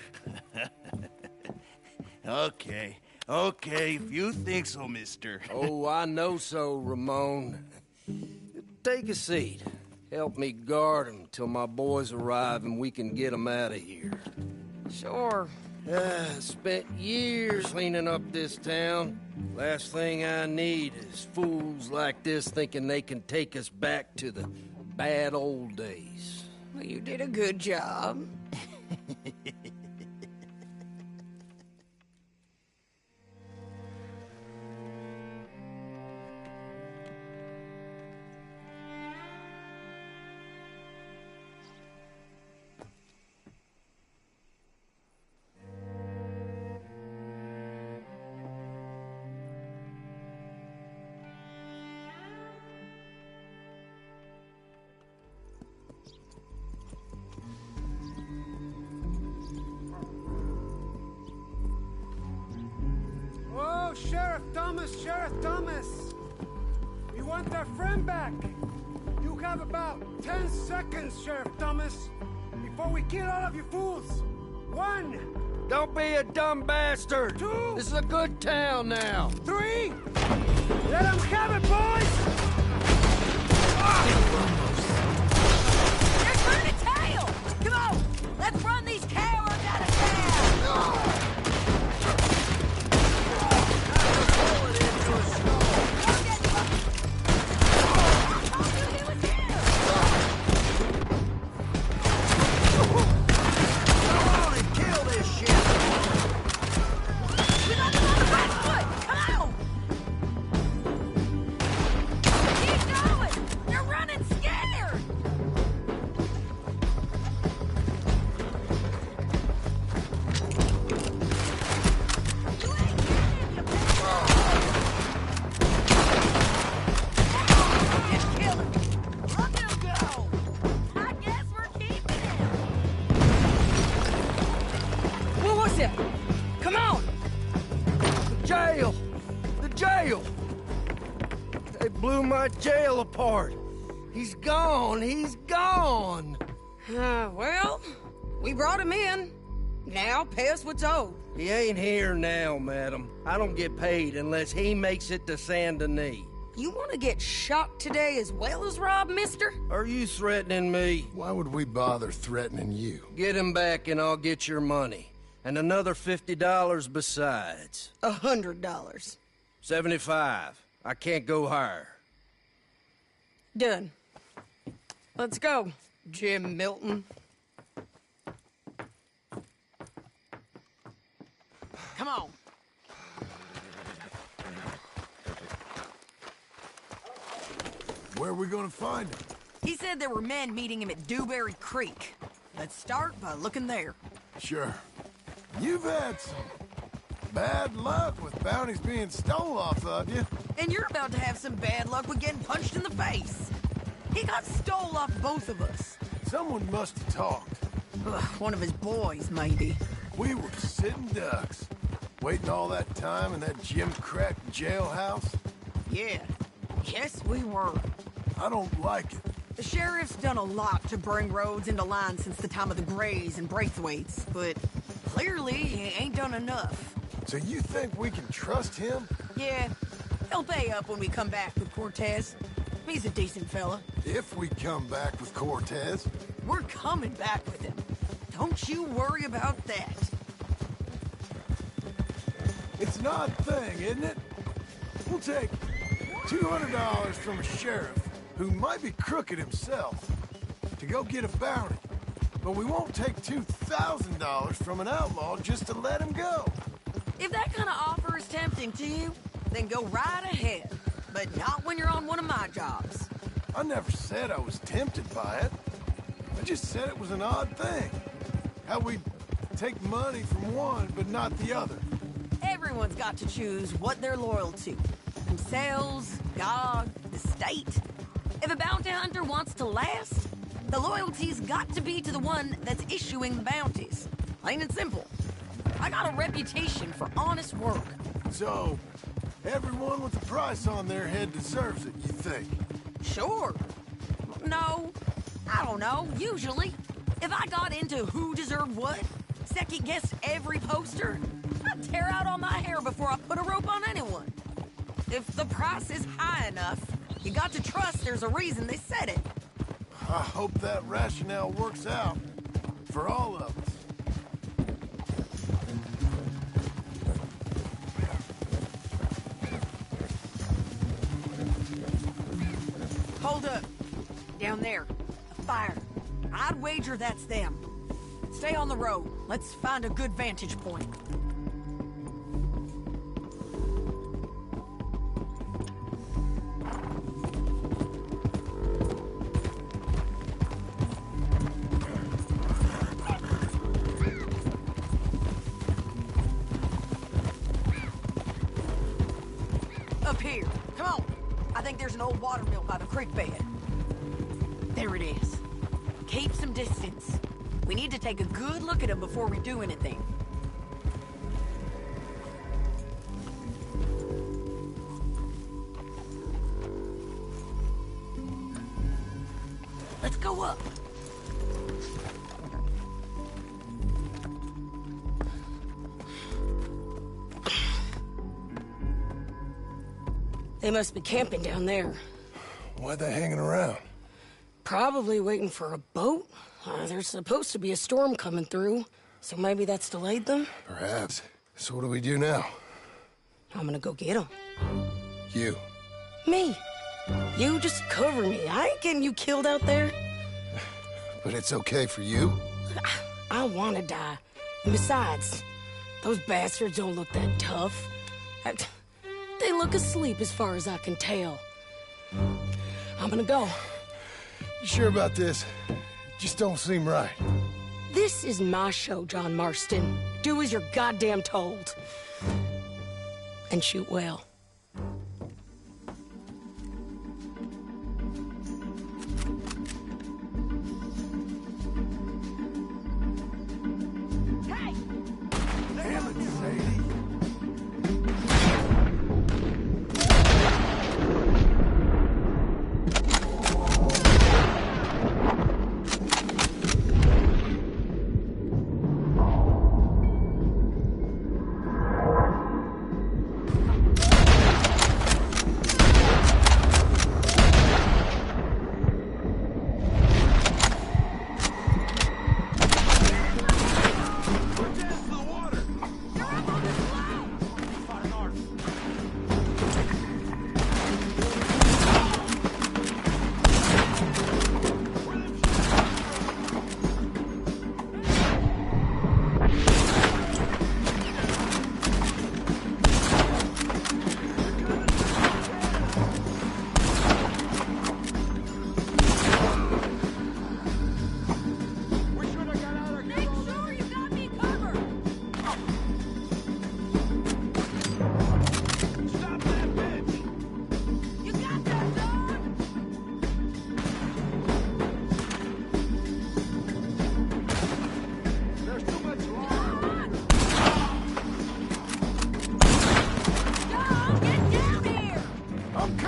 Okay, if you think so, mister. Oh, I know so, Ramon. Take a seat. Help me guard him till my boys arrive and we can get them out of here. Sure. Spent years cleaning up this town. Last thing I need is fools like this thinking they can take us back to the bad old days. Well, you did a good job. Oh, Sheriff Thomas! We want our friend back! You have about 10 seconds, Sheriff Thomas, before we kill all of you fools! 1! Don't be a dumb bastard! 2! This is a good town now! 3! Let them have it, boys! They're turning tail! Come on! Let's run these cowards out of town! blew my jail apart. He's gone. He's gone. Well, we brought him in. Now pay us what's owed. He ain't here now, madam. I don't get paid unless he makes it to Saint Denis. You want to get shot today as well as rob, mister? Are you threatening me? Why would we bother threatening you? Get him back and I'll get your money. And another $50 besides. $100. 75. I can't go higher. Done. Let's go, Jim Milton. Come on. Where are we gonna find him? He said there were men meeting him at Dewberry Creek. Let's start by looking there. Sure. You've had some bad luck with bounties being stole off of you. And you're about to have some bad luck with getting punched in the face. He got stole off both of us. Someone must have talked. Ugh, one of his boys, maybe. We were sitting ducks, waiting all that time in that Jim Crack jailhouse. Yeah. Yes, we were. I don't like it. The sheriff's done a lot to bring roads into line since the time of the Grays and Braithwaites, but clearly he ain't done enough. So you think we can trust him? Yeah, he'll pay up when we come back with Cortez. He's a decent fella. If we come back with Cortez. We're coming back with him. Don't you worry about that. It's an odd thing, isn't it? We'll take $200 from a sheriff who might be crooked himself to go get a bounty. But we won't take $2,000 from an outlaw just to let him go. If that kind of offer is tempting to you, then go right ahead. But not when you're on one of my jobs. I never said I was tempted by it. I just said it was an odd thing. How we take money from one but not the other. Everyone's got to choose what they're loyal to. Themselves, God, the state. If a bounty hunter wants to last, the loyalty's got to be to the one that's issuing the bounties. Plain and simple. I got a reputation for honest work. So, everyone with a price on their head deserves it, you think? Sure. No, I don't know, usually. If I got into who deserved what, second-guessed every poster, I'd tear out all my hair before I put a rope on anyone. If the price is high enough, you got to trust there's a reason they said it. I hope that rationale works out for all of us. Hold up. Down there. A fire. I'd wager that's them. Stay on the road. Let's find a good vantage point. Up here. Come on. I think there's an old water mill by the creek bed. There it is. Keep some distance. We need to take a good look at him before we do anything. Let's go up. They must be camping down there. Why are they hanging around? Probably waiting for a boat. There's supposed to be a storm coming through, so maybe that's delayed them? Perhaps. So what do we do now? I'm gonna go get them. You. Me. You just cover me. I ain't getting you killed out there. But it's okay for you? I wanna die. And besides, those bastards don't look that tough. They look asleep as far as I can tell. I'm gonna go. You sure about this? Just don't seem right. This is my show, John Marston. Do as you're goddamn told. And shoot well. Hey! Damn it, Sadie.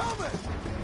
coming!